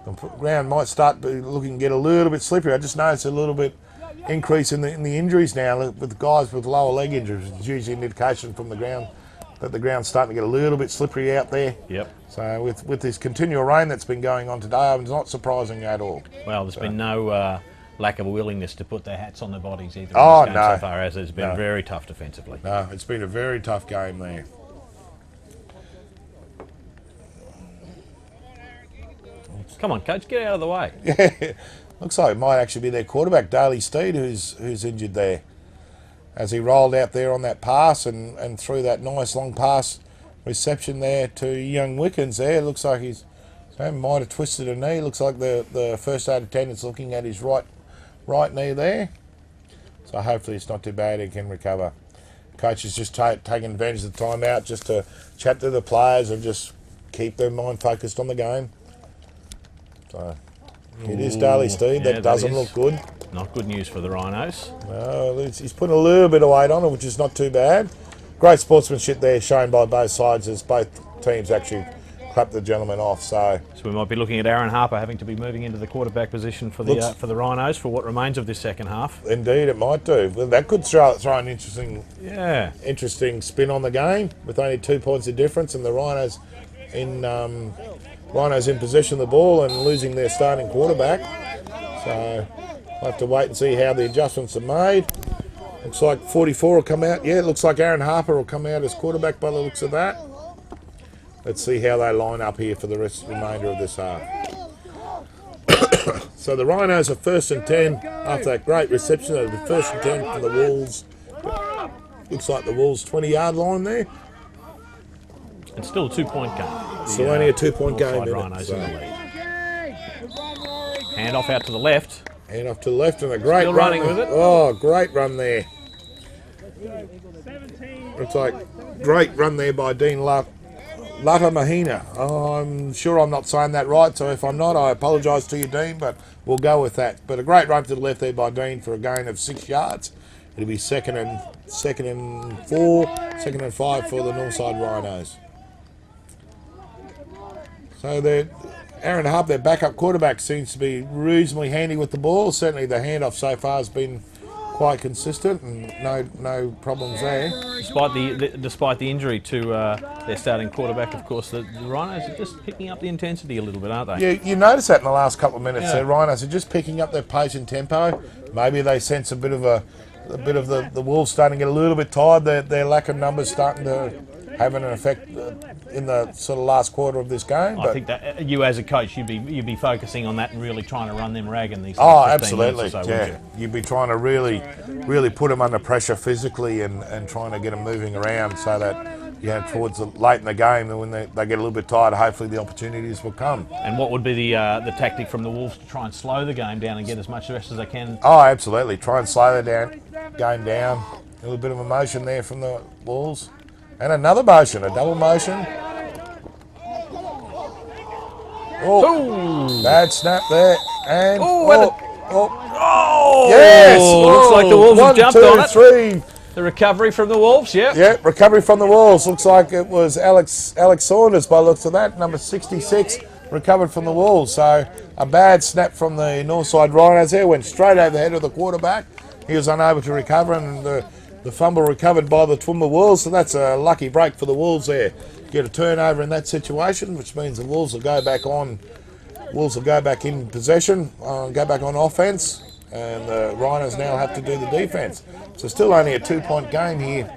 The ground might start looking to get a little bit slippery. I just noticed a little bit increase in the injuries now with guys with lower leg injuries. It's usually an indication from the ground that the ground's starting to get a little bit slippery out there. Yep. So with this continual rain that's been going on today, it's not surprising at all. Well, there's been no lack of a willingness to put their hats on their bodies either. Oh, no. So far as it's been very tough defensively. No, it's been a very tough game there. Come on, coach, get out of the way. Yeah, looks like it might actually be their quarterback, Daly Steed, who's injured there. As he rolled out there on that pass and threw that nice long pass reception there to young Wickens there. Looks like he might have twisted a knee. Looks like the first aid attendant's looking at his right knee there. So hopefully it's not too bad, he can recover. Coach is just taking advantage of the timeout just to chat to the players and just keep their mind focused on the game. So it is Daly Steed. That doesn't look good. Not good news for the Rhinos. No, he's putting a little bit of weight on it, which is not too bad. Great sportsmanship there shown by both sides as both teams actually clapped the gentleman off. So we might be looking at Aaron Harper having to be moving into the quarterback position for the Rhinos for what remains of this second half. Indeed, it might do. Well, that could throw an interesting spin on the game with only 2 points of difference, and the Rhinos in possession of the ball and losing their starting quarterback. So we'll have to wait and see how the adjustments are made. Looks like 44 will come out. Yeah, it looks like Aaron Harper will come out as quarterback by the looks of that. Let's see how they line up here for the remainder of this half. So the Rhinos are 1st and 10 after that great reception. It'll be 1st and 10 from the Wolves. Looks like the Wolves 20-yard line there. It's still a 2-point game. Still only a 2-point game. Rhinos in the lead. Hand off out to the left. Hand off to the left and a great Still run. Running with it. Oh, great run there. Looks like great run there by Dean Lata Mahina. Oh, I'm sure I'm not saying that right, so if I'm not, I apologise to you, Dean, but we'll go with that. But a great run to the left there by Dean for a gain of 6 yards. It'll be second and 4, 2nd and 5 for the Northside Rhinos. So Aaron Harp, their backup quarterback, seems to be reasonably handy with the ball. Certainly the handoff so far has been quite consistent and no problems there. Despite the injury to their starting quarterback, of course, the Rhinos are just picking up the intensity a little bit, aren't they? Yeah, you notice that in the last couple of minutes. The Rhinos are just picking up their pace and tempo. Maybe they sense a bit of the Wolves starting to get a little bit tired. Their lack of numbers starting to having an effect in the sort of last quarter of this game. I think that you, as a coach, you'd be focusing on that and really trying to run them ragging these. Oh, 15 minutes absolutely, or so, wouldn't you? You'd be trying to really put them under pressure physically and trying to get them moving around so that, towards late in the game, when they get a little bit tired, hopefully the opportunities will come. And what would be the tactic from the Wolves to try and slow the game down and get as much rest as they can? Oh, absolutely. Try and slow the game down. A little bit of a motion there from the Wolves. And another motion, a double motion. Oh, bad snap there. And yes! Looks like the Wolves have jumped on it. 1, 2, 3. The recovery from the Wolves, yeah. Yeah, recovery from the Wolves. Looks like it was Alex Saunders by the looks of that, number 66, recovered from the Wolves. So a bad snap from the Northside Rhinos there, went straight over the head of the quarterback. He was unable to recover, and the fumble recovered by the Toowoomba Wolves. So that's a lucky break for the Wolves there. Get a turnover in that situation, which means the Wolves will go back on. Wolves will go back in possession, go back on offense. And the Rhinos now have to do the defence. So still only a 2-point game here.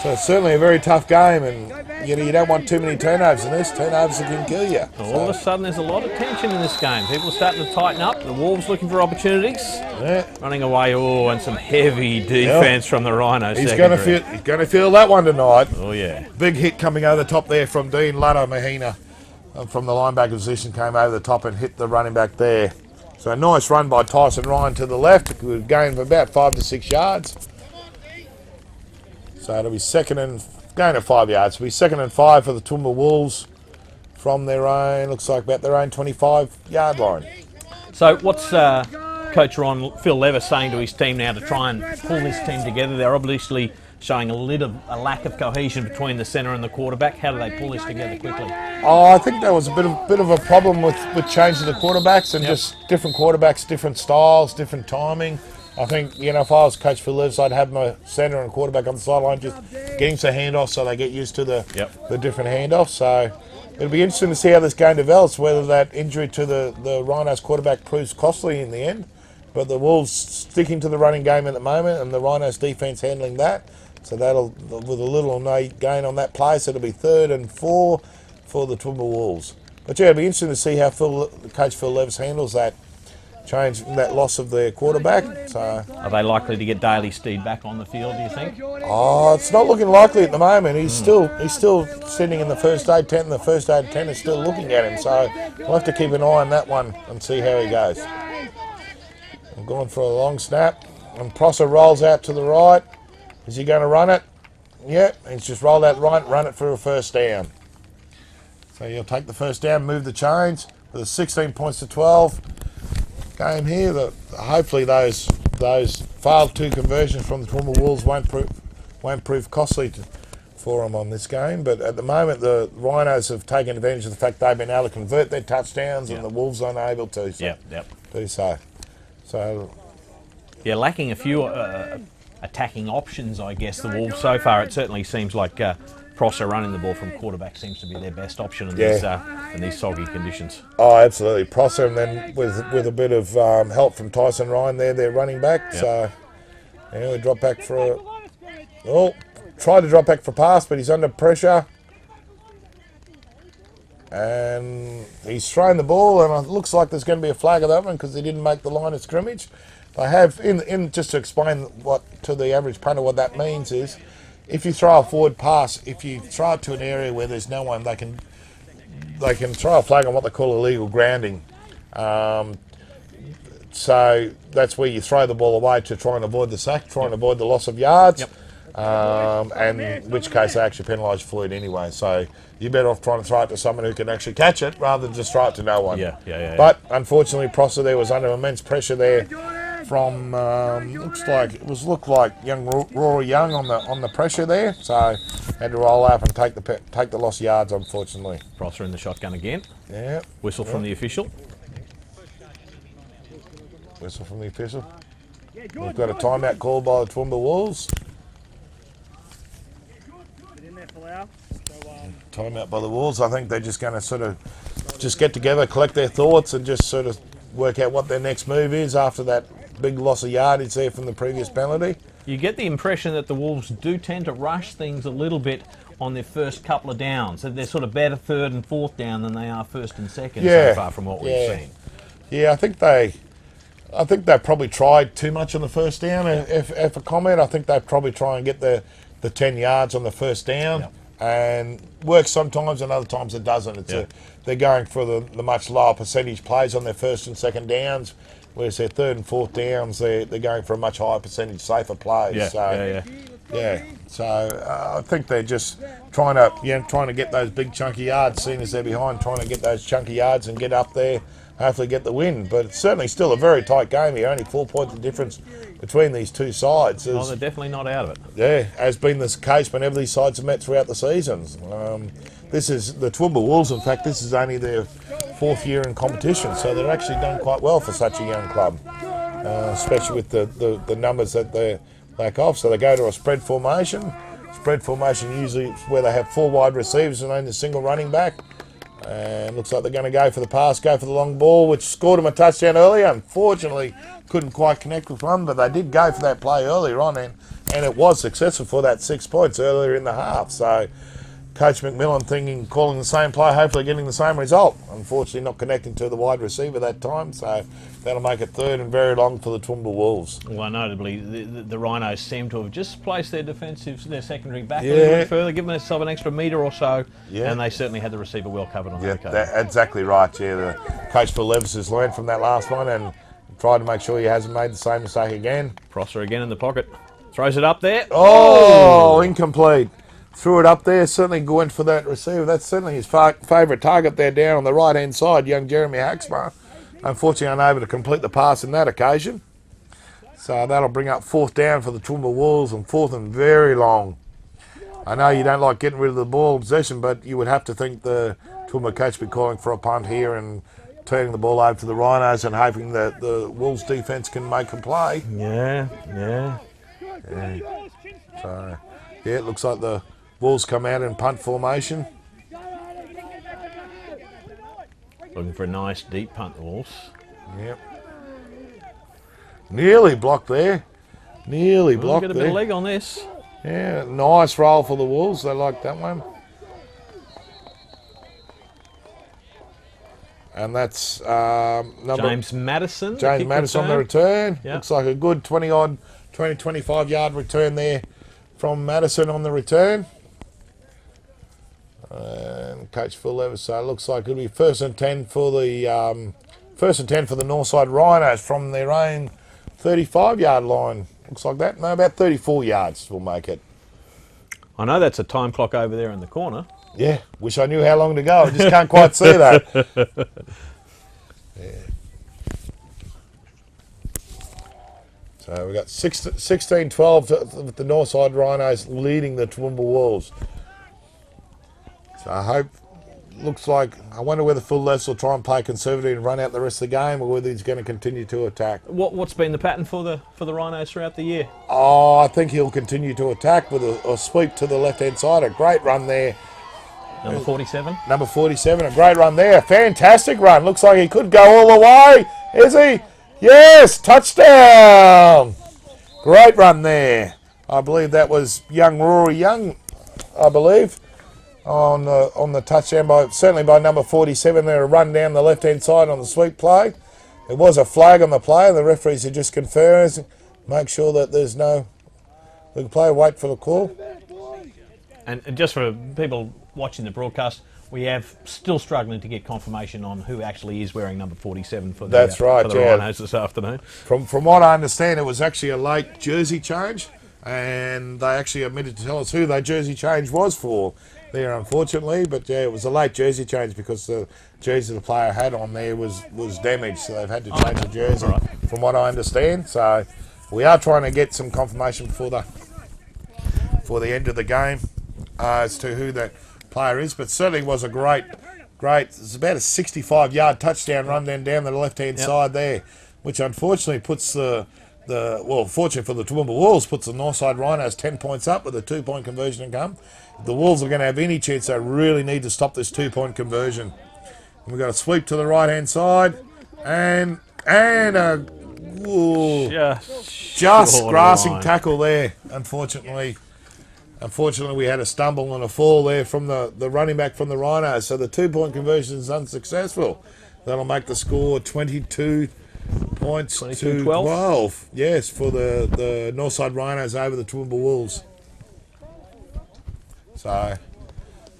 So it's certainly a very tough game, and you don't want too many turnovers in this. Turnovers can kill you. All of a sudden there's a lot of tension in this game. People are starting to tighten up. The Wolves looking for opportunities. Yeah. Running away, and some heavy defence from the Rhinos. He's going to feel that one tonight. Oh, yeah. Big hit coming over the top there from Dean Ludder Mahina. From the linebacker position, came over the top and hit the running back there. So a nice run by Tyson Ryan to the left. We've gained about 5 to 6 yards. So it'll be gain of 5 yards. It'll be 2nd and 5 for the Toowoomba Wolves from their own, looks like about their own 25-yard line. So what's Coach Phil Levis saying to his team now to try and pull this team together? They're obviously showing a lack of cohesion between the centre and the quarterback. How do they pull this together quickly? Oh, I think there was a bit of a problem with changing the quarterbacks and just different quarterbacks, different styles, different timing. I think, if I was Coach Phil Levis, I'd have my centre and quarterback on the sideline just getting some handoffs so they get used to the different handoffs. So it'll be interesting to see how this game develops, whether that injury to the Rhinos quarterback proves costly in the end. But the Wolves sticking to the running game at the moment and the Rhinos defence handling that. So that'll, with a little or no gain on that play, so it'll be 3rd and 4 for the Toowoomba Wolves. But yeah, it'll be interesting to see how Coach Phil Levis handles that change, that loss of their quarterback. So are they likely to get Daly Steed back on the field, do you think? Oh, it's not looking likely at the moment. He's still sitting in the first aid tent, and the first aid tent is still looking at him. So we'll have to keep an eye on that one and see how he goes. I'm going for a long snap, and Prosser rolls out to the right. Is he going to run it? Yeah, he's just rolled out right, run it for a first down. So you'll take the first down, move the chains with a 16 points to 12 game here. Hopefully those failed 2 conversions from the Toowoomba Wolves won't prove costly for them on this game. But at the moment, the Rhinos have taken advantage of the fact they've been able to convert their touchdowns, and the Wolves aren't able to. So, do so. So yeah, lacking a few attacking options, I guess, the Wolves so far. It certainly seems like Prosser running the ball from quarterback seems to be their best option in these soggy conditions. Oh, absolutely. Prosser, and then with a bit of help from Tyson Ryan there, their running back. So we drop back for tried to drop back for pass, but he's under pressure. And he's thrown the ball, and it looks like there's going to be a flag of that one because he didn't make the line of scrimmage. I have, just to explain what to the average punter what that means is, if you throw a forward pass, if you throw it to an area where there's no one, they can throw a flag on what they call illegal grounding. So that's where you throw the ball away to try and avoid the sack, try and avoid the loss of yards. And in which case they actually penalise for it anyway. So you're better off trying to throw it to someone who can actually catch it rather than just throw it to no one. But unfortunately, Prosser there was under immense pressure there from looked like young Rory Young on the pressure there. So had to roll up and take the lost yards. Unfortunately, Prosser in the shotgun again. Yeah. Whistle from the official. Whistle from the official. We've got a timeout called by the Toowoomba Wolves. Timeout by the Wolves. I think they're just going to sort of just get together, collect their thoughts, and just sort of work out what their next move is after that big loss of yardage there from the previous penalty. You get the impression that the Wolves do tend to rush things a little bit on their first couple of downs. So they're sort of better third and fourth down than they are first and second Yeah, so far from what we've seen. Yeah, I think they probably tried too much on the first down. If a comment, I think they probably try and get the 10 yards on the first down, and works sometimes and other times it doesn't. They're going for the much lower percentage plays on their first and second downs, whereas their third and fourth downs, they're going for a much higher percentage, safer plays. So I think they're just trying to get those big chunky yards, seeing as they're behind, trying to get those chunky yards and get up there, hopefully get the win. But it's certainly still a very tight game here, only 4 points of difference between these two sides. They're definitely not out of it. Yeah, has been the case whenever these sides have met throughout the seasons. This is the Toowoomba Wolves, in fact, this is only their 4th year in competition, so they're actually done quite well for such a young club, especially with the numbers that they lack off. So they go to a spread formation. Spread formation usually is where they have 4 wide receivers and only a single running back. And looks like they're going to go for the pass, go for the long ball, which scored them a touchdown earlier. Unfortunately, couldn't quite connect with one, but they did go for that play earlier on, and it was successful for that 6 points earlier in the half. So Coach McMillan calling the same play, hopefully getting the same result. Unfortunately, not connecting to the wide receiver that time, so that'll make it 3rd and very long for the Toowoomba Wolves. Well, notably, the Rhinos seem to have just placed their secondary back a little bit further, given themselves an extra metre or so, and they certainly had the receiver well covered on that occasion. Exactly right. Yeah, the coach Phil Levis has learned from that last one and tried to make sure he hasn't made the same mistake again. Prosser again in the pocket, throws it up there. Oh, incomplete. Threw it up there, certainly went for that receiver. That's certainly his favourite target there down on the right-hand side, young Jeremy Haxmar. Unfortunately, unable to complete the pass in that occasion. So that'll bring up 4th down for the Toowoomba Wolves and 4th and very long. I know you don't like getting rid of the ball possession, but you would have to think the Toowoomba coach would be calling for a punt here and turning the ball over to the Rhinos and hoping that the Wolves defence can make a play. Yeah. So, it looks like the Wolves come out in punt formation. Looking for a nice deep punt, the Wolves. Yep. Nearly blocked there. Nearly blocked there. Get a bit of leg on this. Yeah, nice roll for the Wolves. They like that one. And that's James Madison. James Madison on the return. Yep. Looks like a good 25 yard return there from Madison on the return. And Coach Phil Levis, so it looks like it'll be 1st and 10 for the Northside Rhinos from their own 35 yard line. Looks like that. No, about 34 yards will make it. I know that's a time clock over there in the corner. Yeah, wish I knew how long to go. I just can't quite see that. Yeah. So we've got 16-12 with the Northside Rhinos leading the Toowoomba Wolves. So I wonder whether Phil Les will try and play conservative and run out the rest of the game, or whether he's going to continue to attack. What's been the pattern for the Rhinos throughout the year? Oh, I think he'll continue to attack with a sweep to the left-hand side. A great run there. Number 47? Number 47, a great run there. Fantastic run. Looks like he could go all the way. Is he? Yes, touchdown. Great run there. I believe that was young Rory Young, I believe, on the touchdown, certainly by number 47 there, a run down the left-hand side on the sweep play. There was a flag on the play. The referees are just conferring, make sure that there's no legal play, wait for the call. And just for people watching the broadcast, we have still struggling to get confirmation on who actually is wearing number 47 for the, for the Rhinos this afternoon. From what I understand, it was actually a late jersey change, and they actually omitted to tell us who that jersey change was for there, unfortunately. But yeah, it was a late jersey change because the jersey the player had on there was damaged, so they've had to change the jersey, from what I understand. So we are trying to get some confirmation for the end of the game as to who that player is, but certainly was a great, it's about a 65-yard touchdown run then down the left-hand side there, which unfortunately puts fortunately for the Toowoomba Wolves, puts the Northside Rhinos 10 points up with a 2-point conversion income. If the Wolves are going to have any chance, they really need to stop this 2-point conversion. And we've got a sweep to the right-hand side, and a just grasping tackle there, unfortunately. Unfortunately, we had a stumble and a fall there from the running back from the Rhinos, so the 2-point conversion is unsuccessful. That'll make the score 22 points to 12. Yes, for the Northside Rhinos over the Toowoomba Wolves. So,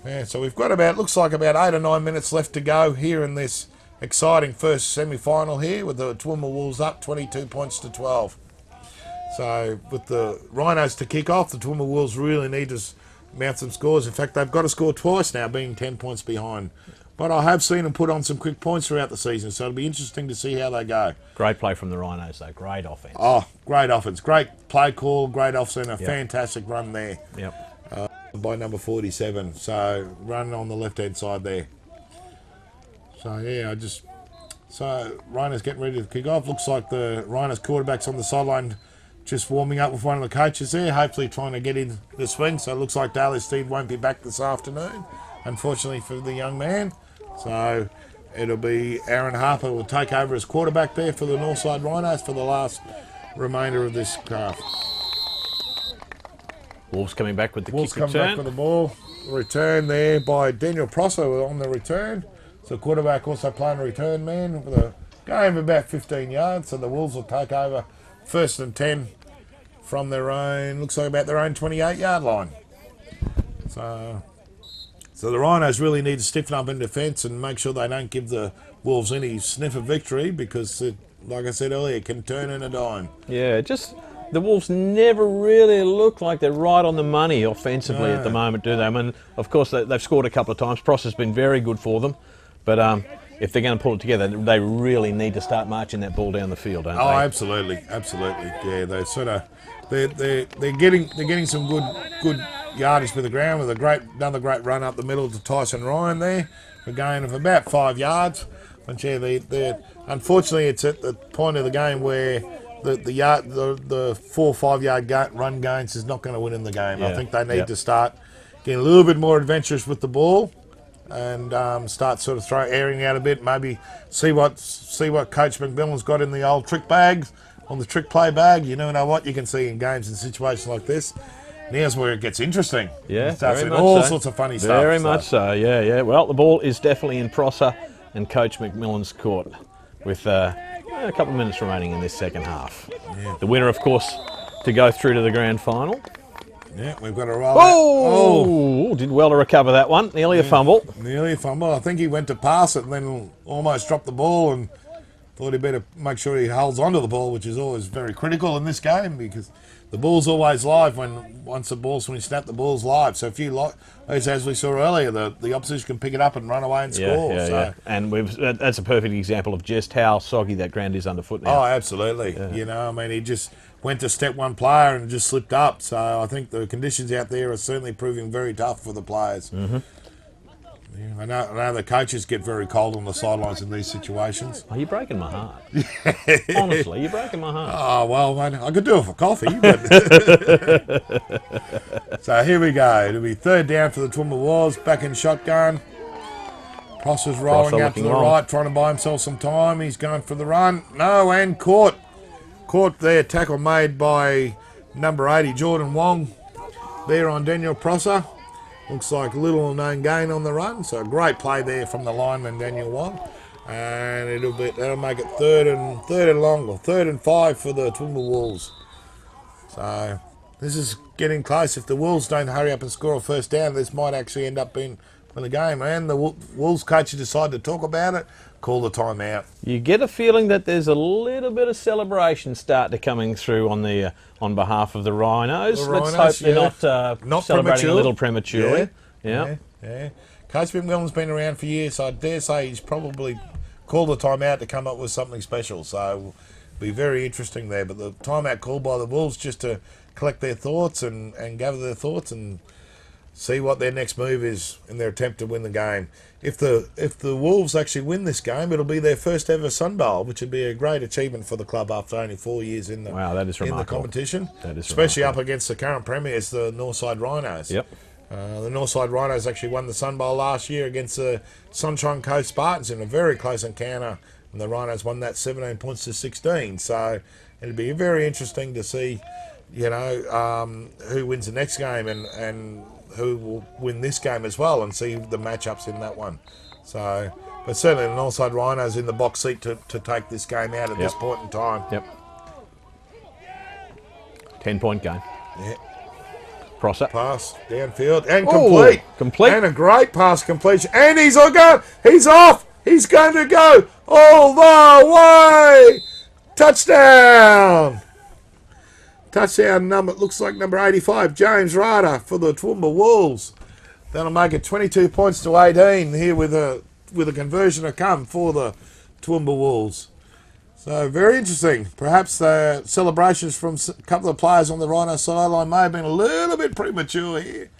yeah, so we've got looks like about 8 or 9 minutes left to go here in this exciting first semi-final here, with the Toowoomba Wolves up 22 points to 12. So with the Rhinos to kick off, the Toowoomba Wolves really need to mount some scores. In fact, they've got to score twice now, being 10 points behind. But I have seen them put on some quick points throughout the season, so it'll be interesting to see how they go. Great play from the Rhinos, though. Great offence. Oh, great offence. Great play call, great offense, and a fantastic run there. Yep. By number 47. So run on the left-hand side there. So, yeah, So Rhinos getting ready to kick off. Looks like the Rhinos quarterback's on the sideline, just warming up with one of the coaches there, hopefully trying to get in the swing. So it looks like Daly Steve won't be back this afternoon, unfortunately for the young man. So it'll be Aaron Harper will take over as quarterback there for the Northside Rhinos for the last remainder of this half. Wolves coming back with the Wolves kick return. coming back with the ball. Return there by Daniel Prosser on the return. So quarterback also playing return man with a game of about 15 yards. So the Wolves will take over first and 10 from their own, looks like about their own 28-yard line. So the Rhinos really need to stiffen up in defence and make sure they don't give the Wolves any sniff of victory, because, like I said earlier, it can turn in a dime. Yeah, just the Wolves never really look like they're right on the money offensively at the moment, do they? I mean, of course, they've scored a couple of times. Prosser's been very good for them. But if they're going to pull it together, they really need to start marching that ball down the field, don't they? Oh, absolutely. Yeah, they sort of they're getting some good yardage with the ground, with another great run up the middle to Tyson Ryan there, a gain of about 5 yards. But yeah, unfortunately it's at the point of the game where the 4 or 5 yard run gains is not going to win in the game. Yeah. I think they need to start getting a little bit more adventurous with the ball, and start sort of airing out a bit. Maybe see what Coach McMillan's got in the old trick bags, on the trick play bag. You never know what you can see in games and situations like this. And here's where it gets interesting. Yeah, it starts very in much all so. sorts of funny stuff. Very much so. Yeah. Well, the ball is definitely in Prosser and Coach McMillan's court, with a couple of minutes remaining in this second half. Yeah. The winner, of course, to go through to the grand final. Yeah, we've got to roll. Oh, did well to recover that one. Nearly a fumble. Nearly a fumble. I think he went to pass it and then almost dropped the ball, and thought he'd better make sure he holds onto the ball, which is always very critical in this game, because the ball's always live when you snap the ball's live. So if you as we saw earlier, the opposition can pick it up and run away and score. Yeah. And that's a perfect example of just how soggy that ground is underfoot now. Oh, absolutely. Yeah. He just went to step one player and just slipped up. So I think the conditions out there are certainly proving very tough for the players. Mm-hmm. Yeah, I know the coaches get very cold on the sidelines in these situations. Oh, you're breaking my heart. Honestly, you're breaking my heart. Oh, well, mate, I could do it for coffee. But So here we go. It'll be third down for the Toowoomba Wolves, back in shotgun. Prosser's rolling out to the right, trying to buy himself some time. He's going for the run. No, and caught. Caught there, tackle made by number 80, Jordan Wong, there on Daniel Prosser. Looks like a little known gain on the run, so a great play there from the lineman Daniel Wong, and that'll make it third and 5 for the Toowoomba Wolves. So this is getting close. If the Wolves don't hurry up and score a first down, this might actually end up being for the game. And the Wolves coach decided to talk about it, call the timeout. You get a feeling that there's a little bit of celebration starting to coming through on behalf of the Rhinos. Let's hope they're not celebrating a little prematurely. Yeah. Coach McMillan's been around for years, so I dare say he's probably called the timeout to come up with something special. So it'll be very interesting there. But the timeout called by the Wolves just to collect their thoughts and gather their thoughts and see what their next move is in their attempt to win the game. If the Wolves actually win this game, it'll be their first ever Sun Bowl, which would be a great achievement for the club after only 4 years in the competition. That is especially remarkable. up against the current premiers, the Northside Rhinos. Yep. The Northside Rhinos actually won the Sun Bowl last year against the Sunshine Coast Spartans in a very close encounter, and the Rhinos won that 17 points to 16. So it'll be very interesting to see, you know, who wins the next game and who will win this game as well, and see the matchups in that one. So, but certainly the Northside Rhinos in the box seat to take this game out at this point in time. Yep. 10-point game. Yeah. Prosser. Pass downfield and complete. Complete. And a great pass completion. And he's off. He's going to go all the way. Touchdown. Touchdown number, looks like number 85, James Ryder for the Toowoomba Wolves. That'll make it 22 points to 18 here with a conversion to come for the Toowoomba Wolves. So very interesting. Perhaps the celebrations from a couple of players on the Rhino sideline may have been a little bit premature here.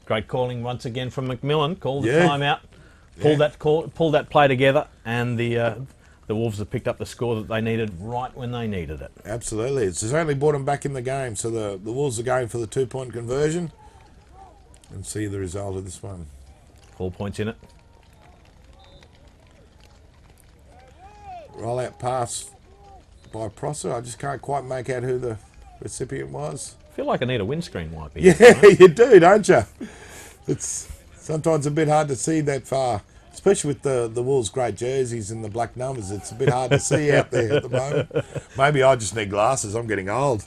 Great calling once again from McMillan. Called the timeout, pulled that play together, and the Wolves have picked up the score that they needed right when they needed it. Absolutely. It's only brought them back in the game. So the Wolves are going for the 2-point conversion. And see the result of this one. 4 points in it. Rollout pass by Prosser. I just can't quite make out who the recipient was. I feel like I need a windscreen wiper. Yeah, you do, don't you? It's sometimes a bit hard to see that far, especially with the Wolves' great jerseys and the black numbers. It's a bit hard to see out there at the moment. Maybe I just need glasses. I'm getting old.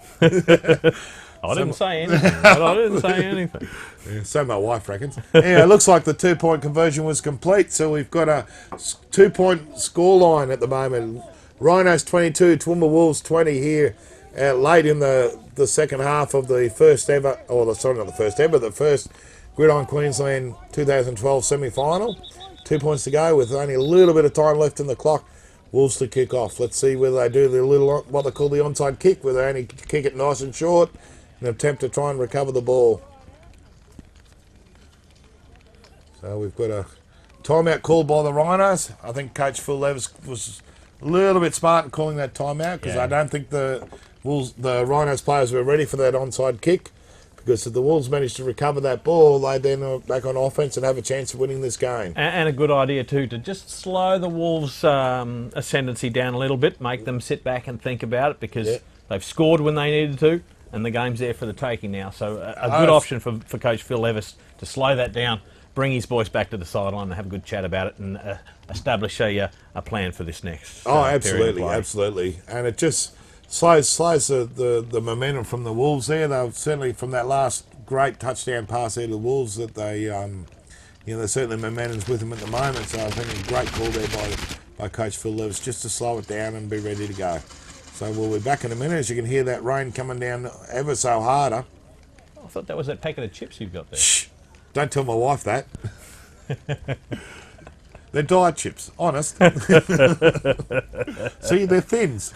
I didn't say anything. Yeah, so my wife reckons. Yeah, it looks like the 2-point conversion was complete. So we've got a 2-point score line at the moment. Rhinos 22, Toowoomba Wolves 20 here late in the second half of the first ever, the first Gridiron Queensland 2012 semi-final. 2 points to go with only a little bit of time left in the clock. Wolves to kick off. Let's see whether they do the little, what they call the onside kick, where they only kick it nice and short, an attempt to try and recover the ball. So we've got a timeout called by the Rhinos. I think Coach Phil Levis was a little bit smart in calling that timeout, because I don't think the Rhinos players were ready for that onside kick, because if the Wolves managed to recover that ball, they then are back on offense and have a chance of winning this game. And a good idea too, to just slow the Wolves' ascendancy down a little bit, make them sit back and think about it, because they've scored when they needed to, and the game's there for the taking now. So a good option for Coach Phil Levis to slow that down, bring his boys back to the sideline and have a good chat about it, and establish a plan for this next absolutely. And it just slows the momentum from the Wolves there. They've certainly, from that last great touchdown pass there to the Wolves, that they, they're certainly momentum's with them at the moment. So I think a great call there by Coach Phil Levis, just to slow it down and be ready to go. So we'll be back in a minute. As you can hear that rain coming down ever so harder. I thought that was that packet of chips you've got there. Shh! Don't tell my wife that. They're diet chips, honest. See, they're thins.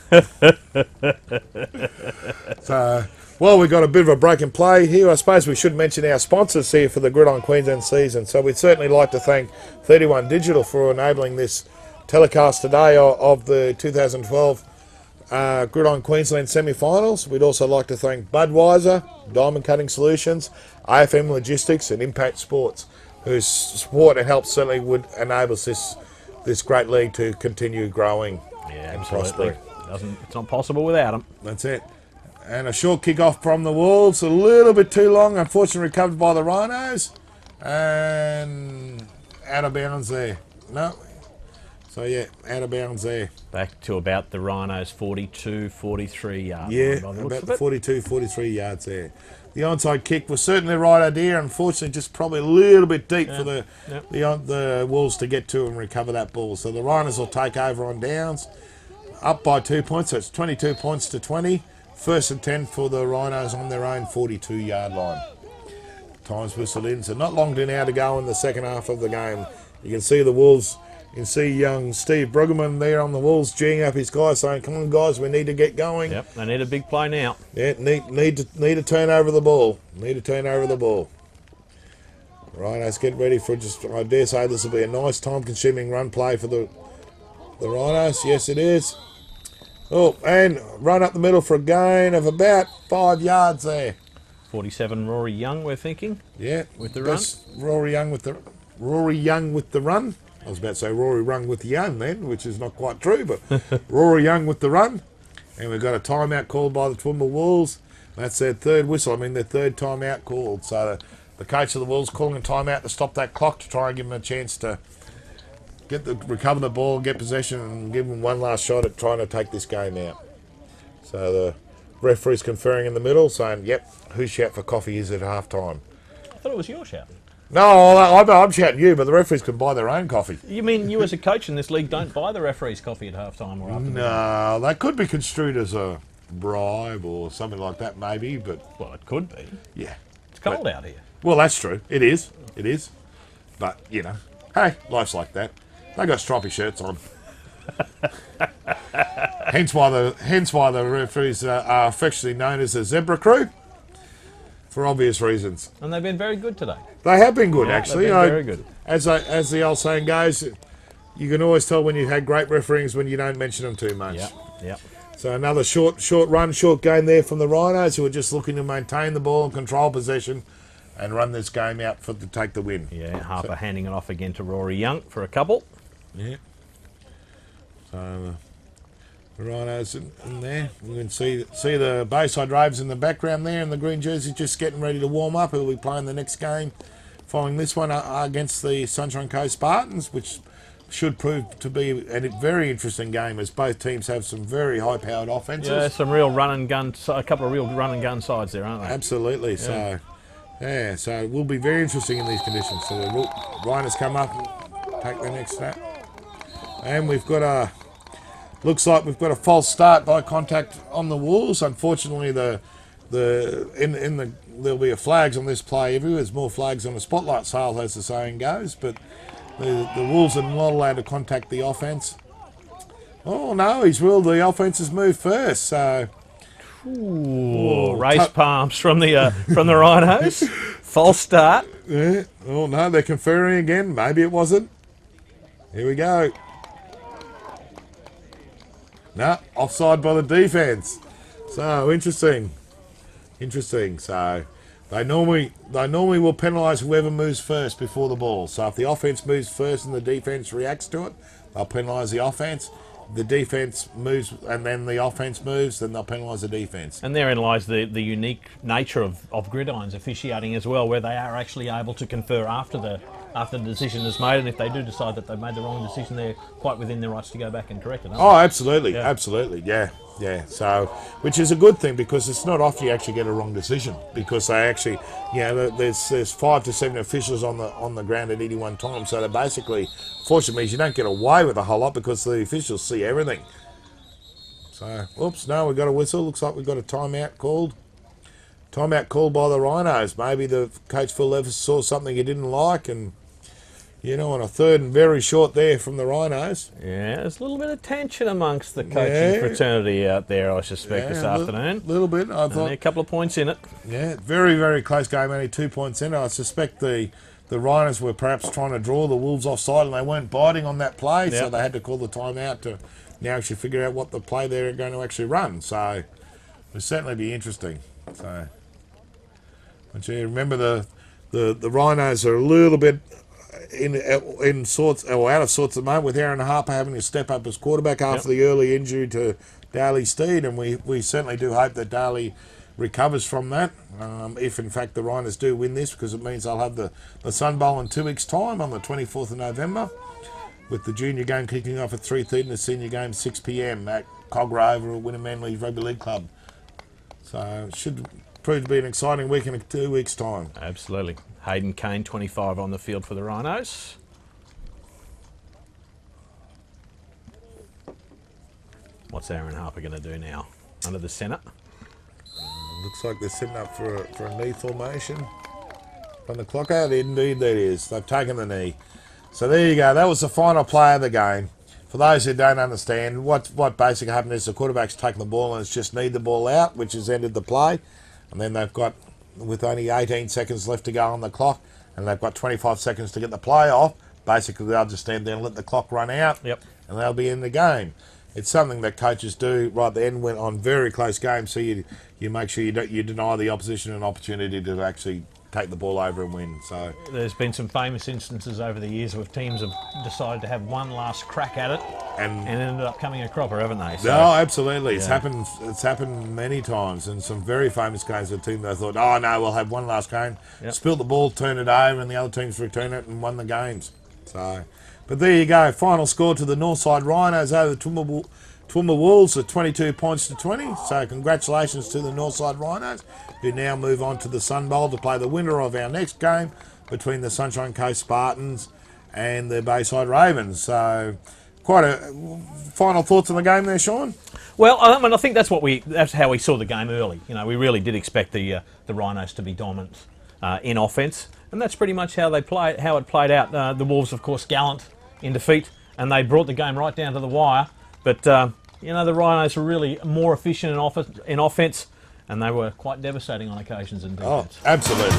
So, well, we've got a bit of a break in play here. I suppose we should mention our sponsors here for the Gridiron Queensland season. So we'd certainly like to thank 31 Digital for enabling this telecast today of the 2012 Gridiron Queensland semi-finals. We'd also like to thank Budweiser, Diamond Cutting Solutions, AFM Logistics and Impact Sports, whose support and help certainly would enable this great league to continue growing and prospering. It's not possible without them. That's it. And a short kick-off from the Wolves, a little bit too long, unfortunately recovered by the Rhinos, and out of bounds there. No. So, yeah, out of bounds there. Back to about the Rhinos' 42, 43 yards. Yeah, about the 42, 43 yards there. The onside kick was certainly the right idea. Unfortunately, just probably a little bit deep for the Wolves to get to and recover that ball. So the Rhinos will take over on downs, up by 2 points. So it's 22 points to 20. First and 10 for the Rhinos on their own 42-yard line. Time's whistled in. So not long now to go in the second half of the game. You can see the Wolves. You can see young Steve Bruggeman there on the Wolves geeing up his guys, saying, "Come on, guys, we need to get going." Yep, they need a big play now. Yeah, need to turn over the ball. Need to turn over the ball. Right, let's get ready for I dare say this will be a nice time-consuming run play for the Rhinos. Yes, it is. Oh, and run up the middle for a gain of about 5 yards there. 47 Rory Young, we're thinking. Yeah, with the run. Rory Young with the run. I was about to say Rory Rung with the young then, which is not quite true, but Rory Young with the run. And we've got a timeout called by the Toowoomba Wolves. That's their third whistle. I mean, their third timeout called. So the coach of the Wolves calling a timeout to stop that clock to try and give them a chance to recover the ball, get possession, and give them one last shot at trying to take this game out. So the referee's conferring in the middle, saying, "Yep, whose shout for coffee is it at half time?" I thought it was your shout. No, I'm shouting you, but the referees can buy their own coffee. You mean you as a coach in this league don't buy the referee's coffee at half-time or after the game? No, that could be construed as a bribe or something like that, maybe, but... Well, it could be. Yeah. It's cold out here. Well, that's true. It is. It is. But, you know, hey, life's like that. They got stripy shirts on. hence why the referees are affectionately known as the Zebra Crew, for obvious reasons. And they've been very good today. They have been good, Yeah, actually. they've been very good. As the old saying goes, you can always tell when you've had great referees when you don't mention them too much. Yeah. So another short game there from the Rhinos, who are just looking to maintain the ball and control possession and run this game out to take the win. Yeah, Harper handing it off again to Rory Young for a couple. Yeah. So the Rhinos in there. You can see the Bayside Ravens in the background there, and the green jersey just getting ready to warm up. Who will be playing the next game following this one against the Sunshine Coast Spartans, which should prove to be a very interesting game as both teams have some very high-powered offences. Yeah, some real run and gun, a couple of real run and gun sides there, aren't they? Absolutely. Yeah. So it will be very interesting in these conditions. So the Rhinos come up and take the next snap, and we've got looks like we've got a false start by contact on the Wolves. Unfortunately, there'll be flags on this play everywhere. There's more flags on the spotlight sale, as the saying goes. But the Wolves are not allowed to contact the offence. Oh no, he's ruled the offence has moved first. So, race palms from the Rhinos. False start. Yeah. Oh no, they're conferring again. Maybe it wasn't. Here we go. No, offside by the defence. So interesting. So they normally will penalise whoever moves first before the ball. So if the offence moves first and the defence reacts to it, they'll penalise the offence. The defence moves and then the offence moves, then they'll penalise the defence. And therein lies the unique nature of Gridiron's officiating as well, where they are actually able to confer after the decision is made, and if they do decide that they've made the wrong decision, they're quite within their rights to go back and correct it. Oh, absolutely, absolutely, yeah. So, which is a good thing because it's not often you actually get a wrong decision because they actually, there's 5 to 7 officials on the ground at any one time. So that basically, fortunately, means you don't get away with a whole lot because the officials see everything. So, oops, no, we got a whistle. Looks like we got a timeout called. Timeout called by the Rhinos. Maybe the coach Phil Levis saw something he didn't like and. On a third and very short there from the Rhinos. Yeah, there's a little bit of tension amongst the coaching fraternity out there, I suspect, this afternoon. A little bit, I thought. A couple of points in it. Yeah, very, very close game, only 2 points in it. I suspect the Rhinos were perhaps trying to draw the Wolves offside and they weren't biting on that play, so they had to call the timeout to now actually figure out what the play they're going to actually run. So it'll certainly be interesting. So, but you remember the Rhinos are a little bit in sorts or out of sorts at the moment with Aaron Harper having to step up as quarterback after the early injury to Daly Steed, and we certainly do hope that Daly recovers from that if in fact the Rhinos do win this, because it means they'll have the Sun Bowl in 2 weeks time on the 24th of November with the junior game kicking off at 3:30 and the senior game 6 p.m. at Cogra over at Winnamanly Rugby League Club. So it should prove to be an exciting week in 2 weeks time. Absolutely. Hayden Kane, 25 on the field for the Rhinos. What's Aaron Harper going to do now? Under the centre? Looks like they're setting up for a knee formation. From the clock out, indeed that is. They've taken the knee. So there you go. That was the final play of the game. For those who don't understand, what basically happened is the quarterback's taken the ball and it's just kneed the ball out, which has ended the play. And then they've got, with only 18 seconds left to go on the clock, and they've got 25 seconds to get the play off, basically they'll just stand there and let the clock run out, and they'll be in the game. It's something that coaches do right at the end when on very close games, so you make sure you deny the opposition an opportunity to actually take the ball over and win. So there's been some famous instances over the years where teams have decided to have one last crack at it And ended up coming a cropper, haven't they? So, no, absolutely. yeah. It's happened many times, and some very famous games of the team that thought, oh no, we'll have one last game, Yep. spilt the ball, turn it over, and the other teams return it and won the games. So, but there you go. Final score to the Northside Rhinos over the Toowoomba Wolves at 22 points to 20. So congratulations to the Northside Rhinos, who now move on to the Sun Bowl to play the winner of our next game between the Sunshine Coast Spartans and the Bayside Ravens. So quite a final thoughts on the game there, Sean? Well, I think that's how we saw the game early. You know, we really did expect the Rhinos to be dominant in offence, and that's pretty much how it played out. The Wolves, of course, gallant in defeat, and they brought the game right down to the wire. But you know, the Rhinos were really more efficient in offence, and they were quite devastating on occasions in defence. Oh, absolutely.